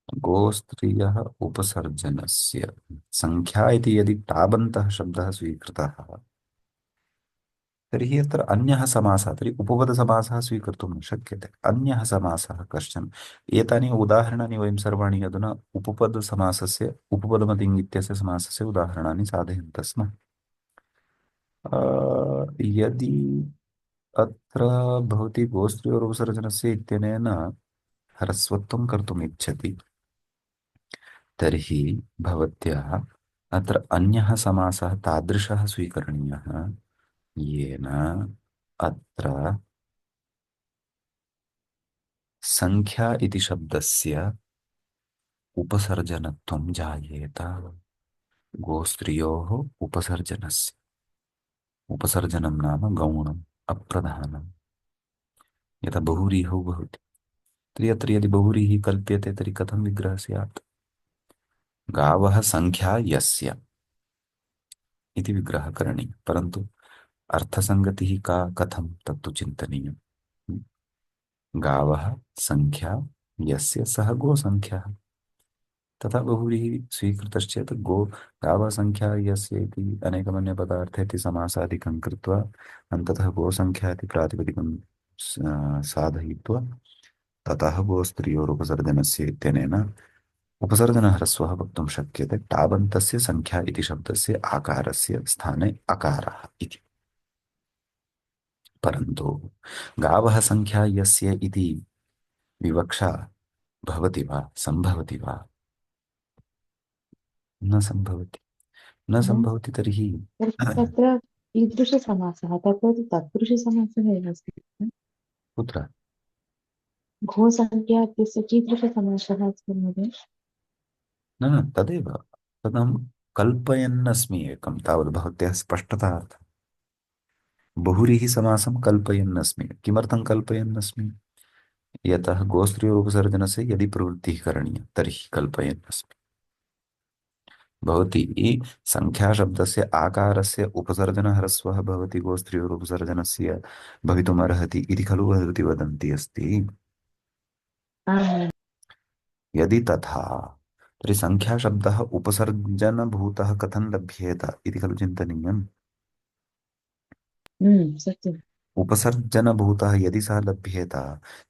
गोस्त्रियः उपसर्जनस्य सङ्ख्या इति यदि ताबन्तः शब्दः स्वीकृतः तर्हि अत्र अन्यः समासः, तर्हि उपपदसमासः स्वीकर्तुं न शक्यते। अन्यः समासः कश्चन। एतानि उदाहरणानि वयं सर्वाणि अधुना उपपदसमासस्य उपपदमतिङ् इत्यस्य समासस्य उदाहरणानि साधयन्तः स्मः। यदि अत्र भवती गोस्त्रियोरुपसर्जनस्य इत्यनेन ह्रस्वत्वं कर्तुम् इच्छति तर्हि भवत्या अत्र अन्यः समासः तादृशः स्वीकरणीयः येन अत्र संख्या इति शब्दस्य उपसर्जनत्वं जायेत गोस्त्रियोः उपसर्जनस्य। उपसर्जनं नाम गौणम् अप्रधानम्। यथा बहुव्रीहौ भवति तर्हि अत्र यदि बहुव्रीहिः कल्प्यते तर्हि कथं विग्रहः स्यात्? गावः संख्या यस्य इति विग्रहः करणीयः, परन्तु अर्थसङ्गतिः का कथं तत्तु चिन्तनीयम्। गावः संख्या यस्य सः गोसंख्यः, तथा बहुव्रीहि स्वीकृतश्चेत् गो गावः संख्या यस्य इति अनेकमन्यपदार्थे इति समासादिकं कृत्वा अन्ततः गोसंख्या इति प्रातिपदिकं साधयित्वा ततः गोस्त्रियोरुपसर्जनस्य इत्यनेन उपसर्जनह्रस्वः वक्तुं शक्यते टाबन्तस्य संख्या इति शब्दस्य आकारस्य स्थाने अकारः इति। परन्तु गावः संख्या यस्य इति विवक्षा भवति वा सम्भवति वा? न सम्भवति। न न सम्भवति तर्हि तर्हि तत्र कीदृशसमासः? तत्र तु तत्पुरुषसमासः एव अस्ति। कुत्र? घोसंख्या इत्यस्य कीदृशसमासः अस्ति महोदय? न न तदेव तदहं कल्पयन्नस्मि एकं तावत् भवत्याः स्पष्टतार्थं बहुव्रीहि समासं कल्पयन्नस्मि। किमर्थं कल्पयन्नस्मि? यतः गोस्त्रियोपसर्जनस्य यदि प्रवृत्तिः करणीया तर्हि कल्पयन्नस्मि। भवती संख्याशब्दस्य आकारस्य उपसर्जनह्रस्वः भवति गोस्त्रियोरुपसर्जनस्य भवितुमर्हति इति खलु भवती वदन्ती अस्ति। आम्, यदि तथा तर्हि संख्याशब्दः उपसर्जनभूतः कथं लभ्येत इति खलु चिन्तनीयम्। सत्यम्। उपसर्जनभूतः यदि सः लभ्येत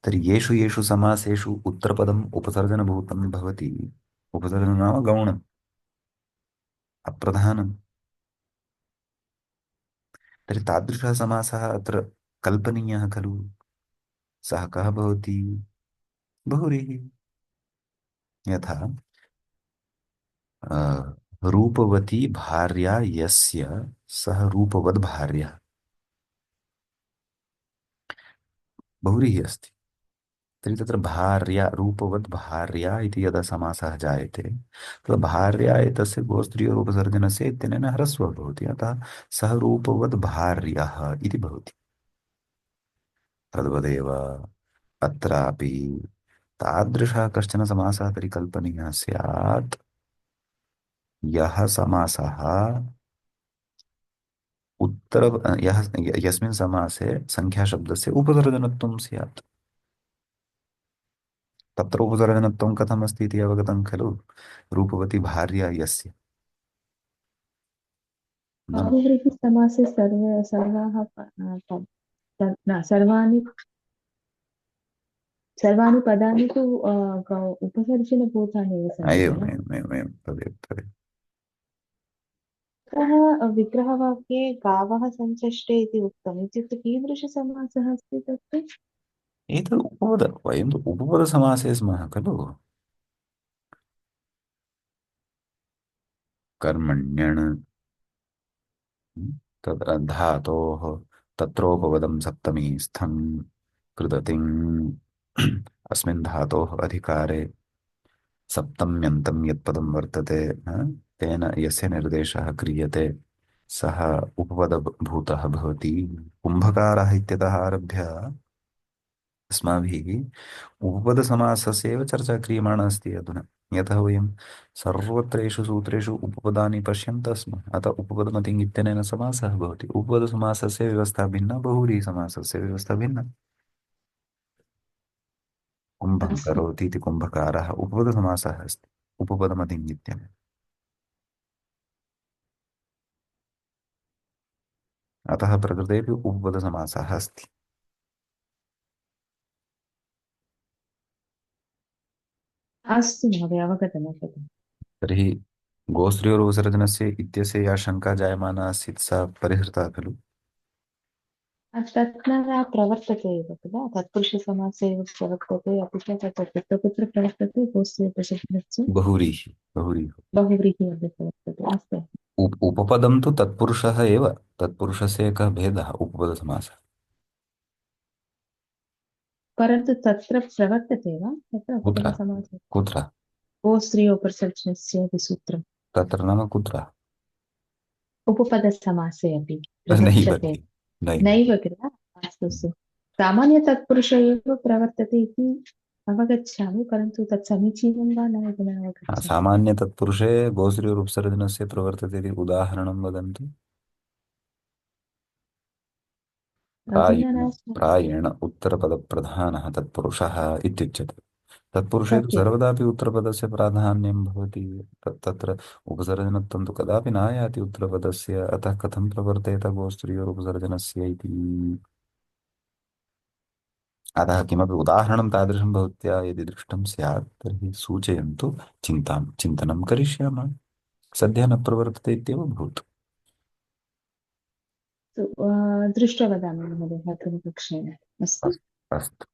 तर्हि येषु येषु समासेषु उत्तरपदम् उपसर्जनभूतं भवति, उपसर्जनं नाम गौणम् अप्रधानम्, तर्हि तादृशः समासः अत्र कल्पनीयः खलु। सः कः भवति? बहुव्रीहि। यथा रूपवती भार्या यस्य सः रूपवद् भार्या, बहुव्रीहि अस्ति। तर्हि तत्र भार्या रूपवद् भार्या इति यदा समासः जायते तदा भार्या एतस्य गोस्त्रियोरुपसर्जनस्य इत्यनेन ह्रस्वः भवति, अतः सः रूपवद् भार्यः इति भवति। तद्वदेव अत्रापि तादृशः कश्चन समासः तर्हि कल्पनीयः स्यात् यः समासः उत्तर यः यस्मिन् समासे संख्याशब्दस्य उपसर्जनत्वं स्यात्। तत्र उपसर्जनत्वं कथमस्ति इति अवगतं खलु। रूपवती भार्या यस्य न बहुव्रीहिसमासे सर्वाः सर्वाणि पदानि तु उपसर्जनभूतानि एव सन्ति एवम् किल? एवम् एवम् एवं तदेव। अतः विग्रहवाक्ये गावः सञ्चष्टे इति उक्तम् इत्युक्ते कीदृशसमासः अस्ति तत्र? एतद् उपपद वयं तु उपपदसमासे स्मः खलु। कर्मण्यण् तत्र धातोः तत्रोपपदं सप्तमी स्थं कृदतिम् अस्मिन् धातोः अधिकारे सप्तम्यन्तं यत्पदं वर्तते तेन यस्य निर्देशः क्रियते सः उपपदभूतः भवति। कुम्भकारः इत्यतः आरभ्य अस्माभिः उपपदसमासस्य एव चर्चा क्रियमाणा अस्ति अधुना। यतः वयं सर्वत्रेषु सूत्रेषु उपपदानि पश्यन्तः स्मः, अतः उपपदमतिङ् इत्यनेन समासः भवति। उपपदसमासस्य व्यवस्था भिन्ना, बहुव्रीहिसमासस्य व्यवस्था भिन्ना। कुम्भं अस्तु। करोति इति कुम्भकारः उपपदसमासः अस्ति उपपदमतिङ् इत्यनेन। अतः प्रकृतेपि उपपदसमासः अस्ति। अस्तु महोदय, अवगतम्। तर्हि गोस्त्रियोरुपसर्जनस्य इत्यस्य या शङ्का जायमाना आसीत् सा परिहृता खलु। तत् न प्रवर्तते एव किल, तत्पुरुषसमासे एव प्रवर्तते, अपि च तत्र कुत्र कुत्र प्रवर्तते गोस्त्रीयप्रसिद्धस्य बहुव्रीहि बहुव्रीहि बहुव्रीहि अपि प्रवर्तते। अस्तु। उपपदं तु तत्पुरुषः एव, तत्पुरुषस्य एकः भेदः उपपदसमासः। परन्तु तत्र प्रवर्तते वा तत्र कुत्र उपपदसमासे? कुत्र ओ स्त्रियोपसर्जनस्य इति सूत्रम् तत्र नाम कुत्र? उपपदसमासे अपि नैव प्रवर्तते। भगिनि, नैव। नैव किल? अस्तु अस्तु। सामान्यतत्पुरुष एव प्रवर्तते इति अवगच्छामि, परन्तु तत् समीचीनं वा न इति न अवगच्छामि। सामान्यतत्पुरुषे गोश्रीरुपसर्जनस्य प्रवर्तते इति उदाहरणं वदन्तु। अधुना प्रायेण न प्रायेण उत्तरपदप्रधानः तत्पुरुषः इत्युच्यते। तत्पुरुषे तु सत्यं। सर्वदापि उत्तरपदस्य प्राधान्यं भवति। तत्र उपसर्जनत्वं तु कदापि नायाति उत्तरपदस्य, अतः कथं प्रवर्तेत गोस्त्रीयोरुपसर्जनस्य इति। अतः किमपि उदाहरणं तादृशं भवत्या यदि दृष्टं स्यात् तर्हि सूचयन्तु, चिन्तनं करिष्यामः। सद्यः न प्रवर्तते इत्येव भवतु। दृष्ट्वा वदामि महोदय प्रथमकक्षायाम्। अस्तु। अस्तु अस्तु।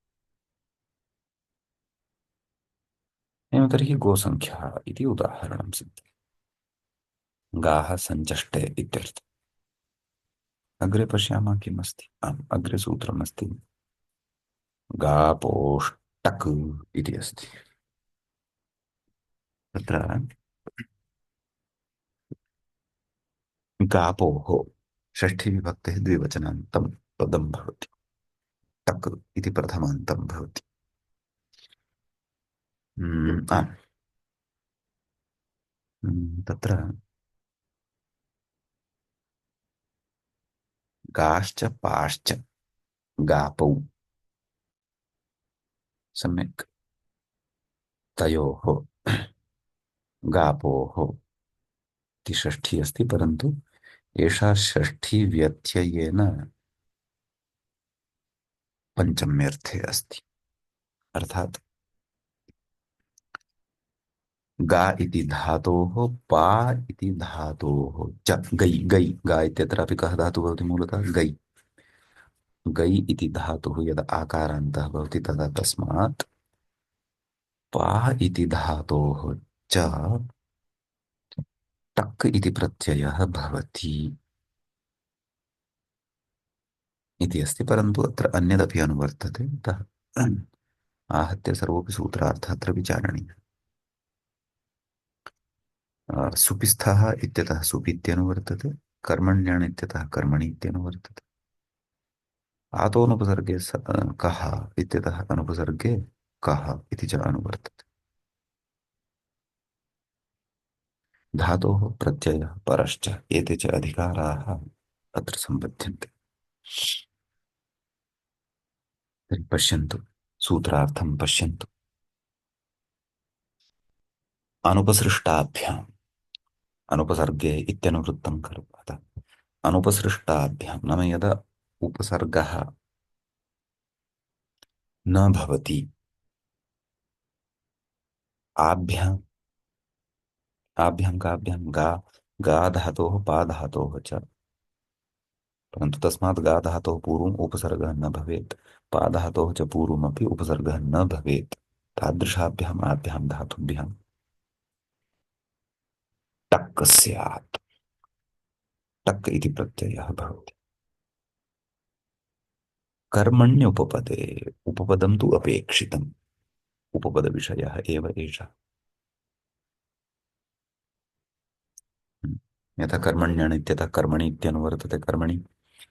एवं तर्हि गोसङ्ख्या इति उदाहरणं सिद्धम्। गाः सञ्चष्टे इत्यर्थः। अग्रे पश्यामः किम् अस्ति। आम्, अग्रे सूत्रमस्ति गापोष्टक् इति अस्ति। तत्र गापोः षष्ठीविभक्तेः द्विवचनान्तं पदं भवति। टक् इति प्रथमान्तं भवति। आम्। तत्र गाश्च पाश्च गापौ सम्यक् तयोः गापोः इति षष्ठी अस्ति, परन्तु एषा षष्ठी व्यत्ययेन पञ्चम्यर्थे अस्ति। अर्थात् गा इति धातोः पा इति धातोः च गै गै गा इत्यत्रापि कः धातुः भवति मूलतः गै। गै इति धातुः यदा आकारान्तः भवति तदा तस्मात् पा इति धातोः च टक् इति प्रत्ययः भवति इति अस्ति। परन्तु अत्र अन्यदपि अनुवर्तते, अतः आहत्य सर्वोऽपि सूत्रार्थः अत्र विचारणीयः। सुपिस्थः इत्यतः सुपि इत्यनुवर्तते, कर्मण्यण् इत्यतः कर्मणि इत्यनुवर्तते। आतोऽनुपसर्गे कः इत्यतः अनुपसर्गे कः इति च अनुवर्तते। धातोः प्रत्ययः परश्च एते च अधिकाराः अत्र सम्बध्यन्ते। तर्हि पश्यन्तु, सूत्रार्थं पश्यन्तु। अनुपसृष्टाभ्याम्, अनुपसर्गे इत्यनुवृत्तं खलु, अतः अनुपसृष्टाभ्यां नाम यदा उपसर्गः न भवति, आभ्याम् आभ्यां काभ्यां गा गा धातोः पा धातोः च, परन्तु तस्मात् गा धातोः पूर्वम् उपसर्गः न भवेत्, पा धातोः च पूर्वमपि उपसर्गः न भवेत्। तादृशाभ्याम् आभ्यां धातुभ्यां टक् स्यात्। टक् इति प्रत्ययः भवति। कर्मण्युपपदे उपपदं तु अपेक्षितम्, उपपदविषयः एव एषः। यथा कर्मण्यण् इत्यतः कर्मणि इत्यनुवर्तते। कर्मणि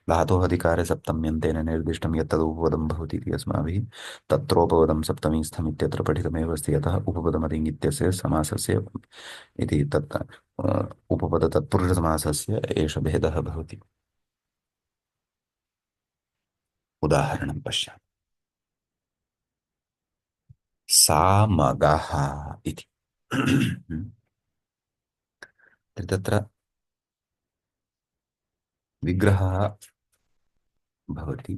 धातोः अधिकारे सप्तम्यन्तेन निर्दिष्टं यत् तदुपपदं भवति इति अस्माभिः तत्रोपपदं सप्तमीस्थम् इत्यत्र पठितमेव अस्ति। यतः उपपदमतिङ् इत्यस्य समासस्य इति तत् उपपदतत्पुरुषसमासस्य एष भेदः भवति। उदाहरणं पश्यामः। सामगः इति। तत्र विग्रहः भवति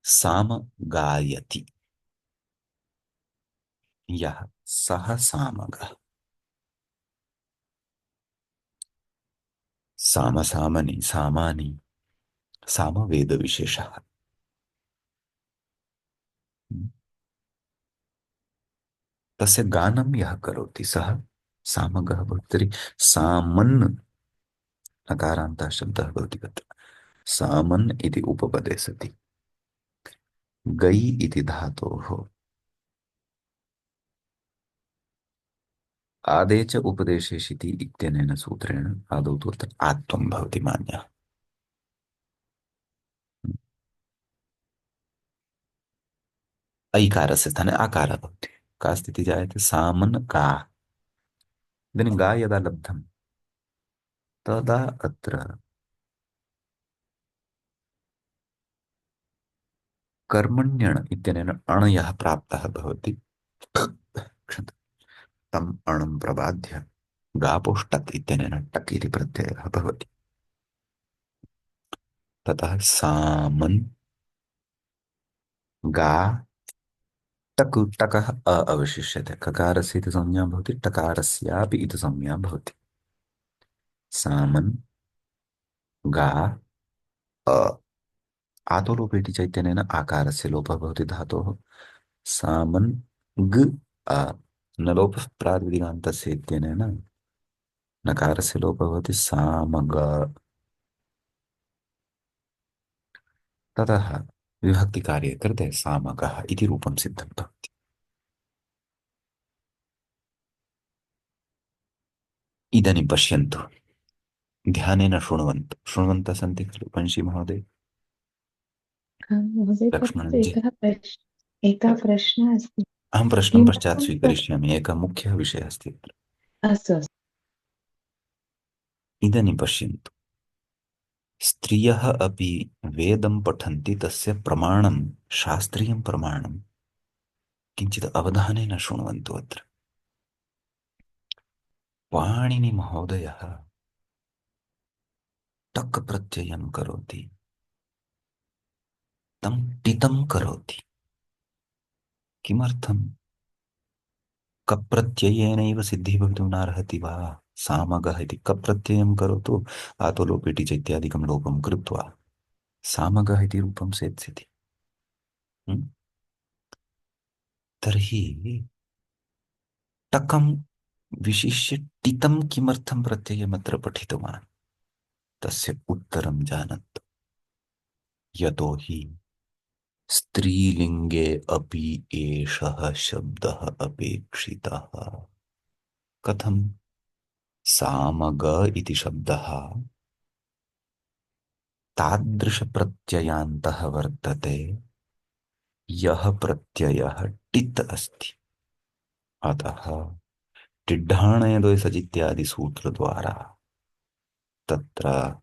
साम गायति, यः सः सामगः। सामसामनि सामानि सामवेदविशेषः। तस्य गानं यः करोति सः सामगः भवति। तर्हि सामन् नकारान्तः शब्दः भवति तत्र। सामन् इति उपपदे सति गै इति धातोः आदे च उपदेशेषिति इत्यनेन सूत्रेण आदौ तु अत्र आत्वं भवति मान्यः। ऐकारस्य स्थाने आकारः भवति। का स्थितिः जायते? सामन् का। इदानीं गा यदा लब्धं तदा अत्र कर्मण्यण इत्यनेन अण यः प्राप्तः भवति क्षन्तु, तम् अणं प्रबाध्य गापोष्टक् इत्यनेन टक् इति प्रत्ययः भवति। ततः सामन् गा टक् टकः अवशिष्यते। ककारस्य इति संज्ञा भवति, टकारस्यापि इति संज्ञा भवति। सामन् गा अ। आतो लोपेति चैत्यनेन आकारस्य लोपः भवति धातोः। सामन् ग अ। न लोपः प्रातिपदिकान्तस्य इत्यनेन नकारस्य लोपः भवति सामग। ततः विभक्तिकार्ये कृते सामगः इति रूपं सिद्धं भवति। इदानीं पश्यन्तु, ध्यानेन शृण्वन्तु। शृण्वन्तः सन्ति खलु वंशी महोदय, महोदय, परन्तु लक्ष्मणजी? एकः प्रश्नः अस्ति। अहं प्रश्नं पश्चात् किमर्थं स्वीकरिष्यामि। एकः मुख्यः विषयः अस्ति अत्र। अस्तु अस्तु। इदानीं पश्यन्तु, स्त्रियः अपि वेदं पठन्ति, तस्य प्रमाणं शास्त्रीयं प्रमाणं किञ्चित् अवधानेन शृण्वन्तु। अत्र पाणिनिमहोदयः टक् प्रत्ययं करोति, तं टितं करोति। किमर्थं? कप् प्रत्ययेनैव सिद्धिः भवितुं नार्हति वा? सामगः इति कप् प्रत्ययं करोतु, आतो लोपेटि च इत्यादिकं लोपं कृत्वा सामगः इति रूपं सेत्स्यति। हम्म? तर्हि टकं विशिष्य टितं किमर्थं प्रत्ययमत्र पठितवान्? तस्य उत्तरं जानन्तु। यतो हि स्त्रीलिङ्गे अपि एषः शब्दः अपेक्षितः। कथं? सामग इति शब्दः तादृशप्रत्ययान्तः वर्तते यः प्रत्ययः टित् अस्ति। अतः टिड्ढाणयद्वयसजित्यादिसूत्रद्वारा तत्र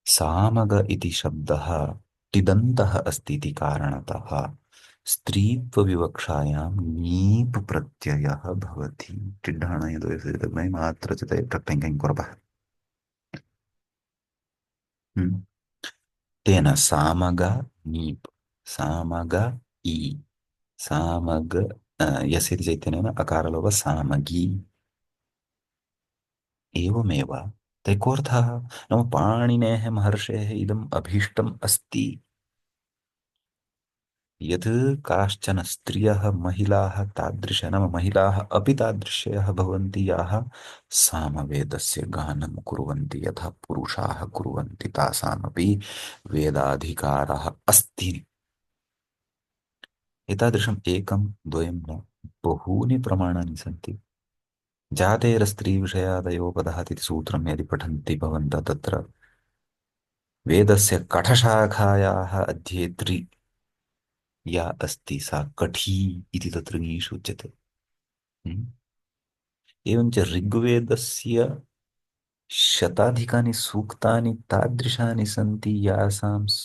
सामग इति शब्दः टिदन्तः अस्ति इति कारणतः स्त्रीत्वविवक्षायां नीप् प्रत्ययः भवति। टिड्ढाणयद्वयसजितग्नै मात्रचिते प्रत्यङ्गं कुर्वः। तेन सामग नीप्, सामग ई, सामग यस्य इति चैतन्येन अकारलोपः सामगी। एवमेव तैकोर्थः नाम पाणिनेः महर्षेः इदम् अभीष्टम् अस्ति यत् काश्चन स्त्रियः महिलाः तादृश नाम महिलाः अपि तादृश्यः भवन्ति याः सामवेदस्य गानं कुर्वन्ति यथा पुरुषाः कुर्वन्ति, तासामपि वेदाधिकारः अस्ति। एतादृशम् एकं द्वयं न, बहूनि प्रमाणानि सन्ति। जातेरस्त्रीविषयादयो पदः इति सूत्रं यदि पठन्ति भवन्तः, तत्र वेदस्य कठशाखायाः अध्येत्री या अस्ति सा कठी इति तत्र ङीषु उच्यते। हम्म? एवञ्च ऋग्वेदस्य शताधिकानि सूक्तानि तादृशानि सन्ति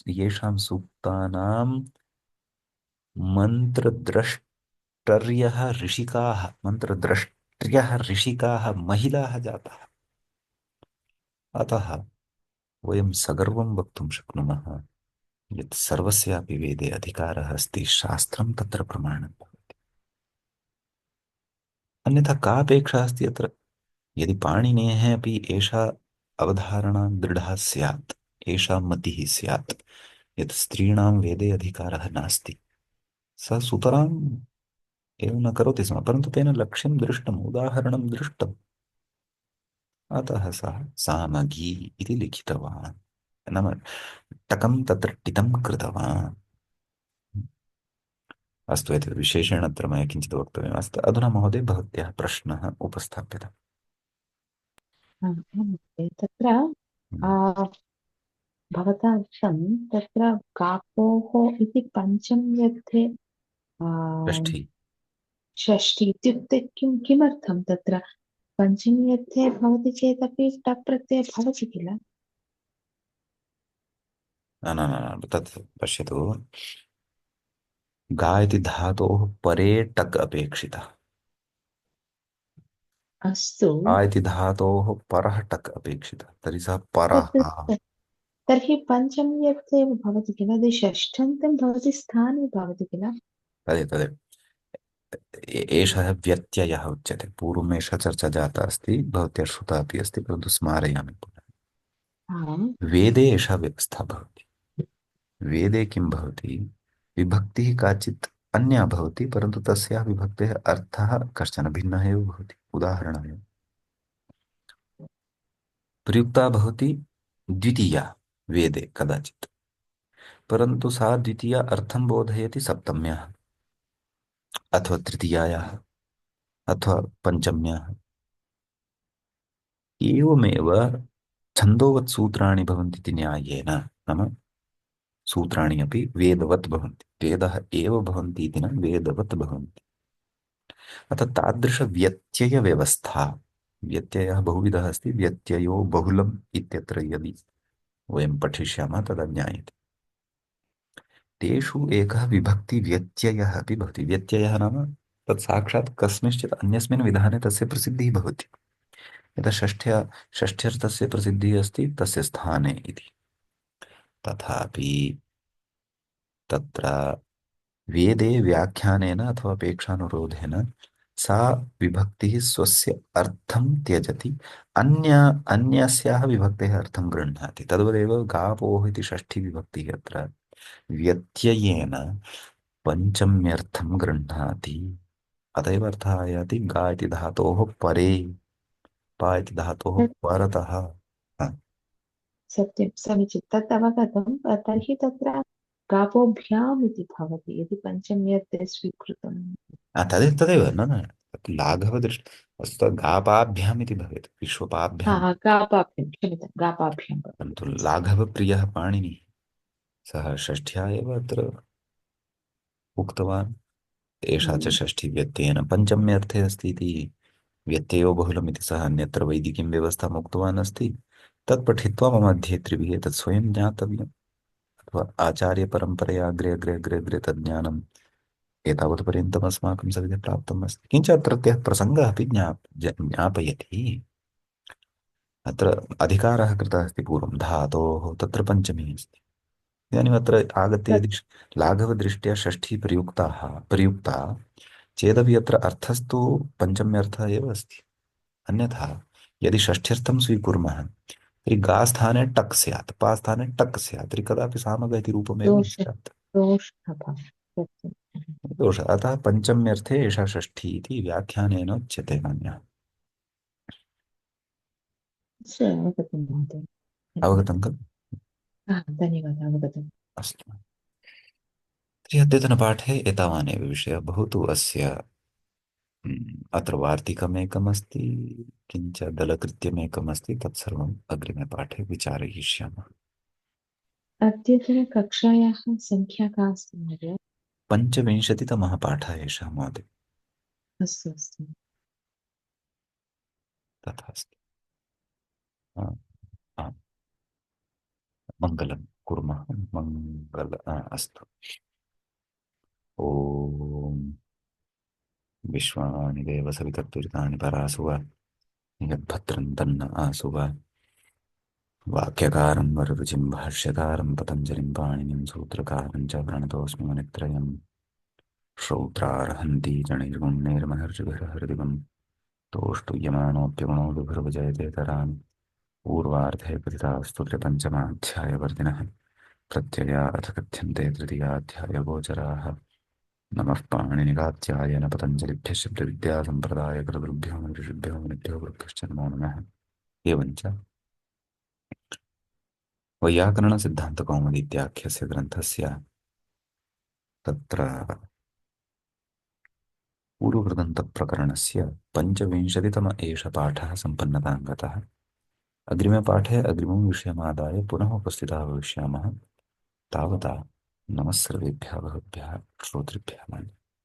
येषां सूक्तानां मन्त्रद्रष्टर्यः ऋषिकाः, मन्त्रद्रष्ट्र्यः ऋषिकाः महिलाः जाताः। अतः वयं सगर्वं वक्तुं शक्नुमः यत् सर्वस्यापि वेदे अधिकारः अस्ति, शास्त्रं तत्र प्रमाणं भवति। अन्यथा का अपेक्षा अस्ति अत्र? यदि पाणिनेः अपि एषा अवधारणा दृढा स्यात्, एषा मतिः स्यात् यत् स्त्रीणां वेदे अधिकारः नास्ति, सः सुतराम् एवं न करोति स्म, परन्तु तेन लक्ष्यं दृष्टम्, उदाहरणं दृष्टम्। अतः सः सामगी इति लिखितवान्, नाम टकं तत्र टितं कृतवान्। अस्तु एतद् विशेषेण अत्र मया किञ्चित् वक्तव्यम् अस्ति। अधुना महोदय भवत्याः प्रश्नः उपस्थाप्यताम्। महोदय, तत्र हम्म, आ, भवता उक्तं तत्र कापोः इति पञ्चम्यर्थे आ, षष्ठी। षष्ठी इत्युक्ते किमर्थं तत्र पञ्चम्यर्थे भवति चेदपि टप् प्रत्ययः भवति किल? न न न न, तत् पश्यतु, गा इति धातोः परे टक् अपेक्षितः। अस्तु। आ इति धातोः परः टक् अपेक्षितः, तर्हि सः परः। तत् तर्हि पञ्चम्यर्थे एव भवति किल? यदि षष्ठन्तं भवति स्थाने भवति किल? तदेव तदेव, एषः व्यत्ययः उच्यते। पूर्वम् एषा चर्चा जाता अस्ति, भवत्या श्रुता अपि अस्ति, परन्तु स्मारयामि पुनः। आम्। वेदे एषा व्यवस्था भवति। वेदे किं भवति, विभक्तिः काचित् अन्या भवति, परन्तु तस्याः विभक्तेः अर्थः कश्चन भिन्नः एव भवति। उदाहरणाय प्रयुक्ता भवति द्वितीया वेदे कदाचित्, परन्तु सा द्वितीया अर्थं बोधयति सप्तम्याः अथवा तृतीयायाः अथवा पञ्चम्याः। एवमेव छन्दोवत् सूत्राणि भवन्ति इति न्यायेन, नाम सूत्राणि अपि वेदवत् भवन्ति, वेदः एव भवन्ति इति न, वेदवत् भवन्ति। अतः तादृशव्यत्ययव्यवस्था, व्यत्ययः बहुविधः अस्ति, व्यत्ययो बहुलम् इत्यत्र यदि वयं पठिष्यामः तदा ज्ञायते। तेषु एकः विभक्तिव्यत्ययः अपि भवति। व्यत्ययः नाम तत् साक्षात् कस्मिंश्चित् अन्यस्मिन् विधाने तस्य प्रसिद्धिः भवति। यदा षष्ठ्यर्थस्य प्रसिद्धिः अस्ति तस्य स्थाने इति, तथापि तत्र वेदे व्याख्यानेन अथवा अपेक्षानुरोधेन सा विभक्तिः स्वस्य अर्थं त्यजति, अन्यस्याः विभक्तेः अर्थं गृह्णाति। तद्वदेव गावोः इति षष्ठी विभक्तिः अत्र व्यत्ययेन पञ्चम्यर्थं गृह्णाति। अत एव अर्थः आयाति गा इति धातोः परे, पा इति धातोः तत् परतः। हा, सत्यं समीचीनं, तत् अवगतं। तर्हि तत्र गावोभ्याम् इति भवति यदि पञ्चम्यर्थे स्वीकृतम्। तदेव तदेव न न, तत् लाघवदृष्टि। वस्तुतः गापाभ्याम् इति भवेत्, विश्वपाभ्याम्। गापाभ्यां, क्षम्यतां, गापाभ्यां परन्तु भवति। लाघवप्रियः पाणिनिः, सः षष्ठ्या एव अत्र उक्तवान्। एषा च हम्म, षष्ठी व्यत्ययेन पञ्चम्यर्थे अस्ति इति, व्यत्ययो बहुलमिति सः अन्यत्र वैदिकीं व्यवस्थाम् उक्तवान् अस्ति। तत् पठित्वा मम अध्येतृभिः एतत् स्वयं ज्ञातव्यम्, अथवा आचार्यपरम्परया अग्रे अग्रे अग्रे अग्रे तज्ज्ञानम् एतावत् पर्यन्तम् अस्माकं सविधे प्राप्तम् अस्ति। किञ्च अत्रत्यः प्रसङ्गः अपि ज्ञापयति। अत्र अधिकारः कृतः अस्ति पूर्वं धातोः, तत्र पञ्चमी अस्ति। इदानीम् अत्र आगत्य तत् यदि लाघवदृष्ट्या षष्ठी प्रयुक्ता चेदपि अत्र अर्थस्तु पञ्चम्यर्थः एव अस्ति। अन्यथा यदि षष्ठ्यर्थं स्वीकुर्मः तर्हि गा स्थाने टक् स्यात्, पा स्थाने टक् स्यात्, तर्हि कदापि सामग इति रूपमेव न दोष स्यात्। दोषः भवति। सत्यं। दोषः। अतः पञ्चम्यर्थे एषा षष्ठी इति व्याख्यानेन उच्यते मन्यः। अवगतं महोदय, अवगतं धन्यवादः। खलु? धन्यवादः, अवगतम्। अस्तु। तर्हि अद्यतनपाठे एतावानेव विषयः। बहु अस्य अत्र वार्तिकमेकमस्ति, किञ्च दलकृत्यमेकमस्ति, तत्सर्वम् अग्रिमे पाठे विचारयिष्यामः। अद्यतनकक्षायाः संख्या का अस्ति महोदय? पञ्चविंशतितमः पाठः एषः महोदय। अस्तु अस्तु। तथा अस्ति। आ, आ, मङ्गलं कुर्मः। अस्तु। ॐ विश्वानि देव सवितर्तुरितानि परासुव यद्भद्रं तन्न आसुव। वाक्यकारं वररुचिं भाष्यकारं पतञ्जलिं पाणिनिं सूत्रकारं च प्रणतोऽस्मि मुनित्रयम्। श्रौत्रार्हन्ति जनिर्गुणैर्महर्षिभिर्हृदिवम् तोष्टुयमानोऽप्यगुणो विभुर्भजयतेतरान्। पूर्वार्धे कथितास्तु त्रिपञ्चमाध्यायवर्तिनः प्रत्यया अथ कथ्यन्ते तृतीयाध्यायगोचराः। नमः पाणिनिकात्यायन पतञ्जलिभ्यः शब्दविद्यासम्प्रदायकृतृभ्यो ऋषिभ्यो मुनिभ्यो गुरुभ्यश्च नमो नमः। एवञ्च वैयाकरणसिद्धान्तकौमुदी इत्याख्यस्य ग्रन्थस्य तत्र पूर्वकृदन्तप्रकरणस्य पञ्चविंशतितम एष पाठः सम्पन्नतां गतः। अग्रिमे पाठे अग्रिमं विषयमादाय पुनः उपस्थिताः भविष्यामः। तावता नमः सर्वेभ्यः भवद्भ्यः श्रोतृभ्यः।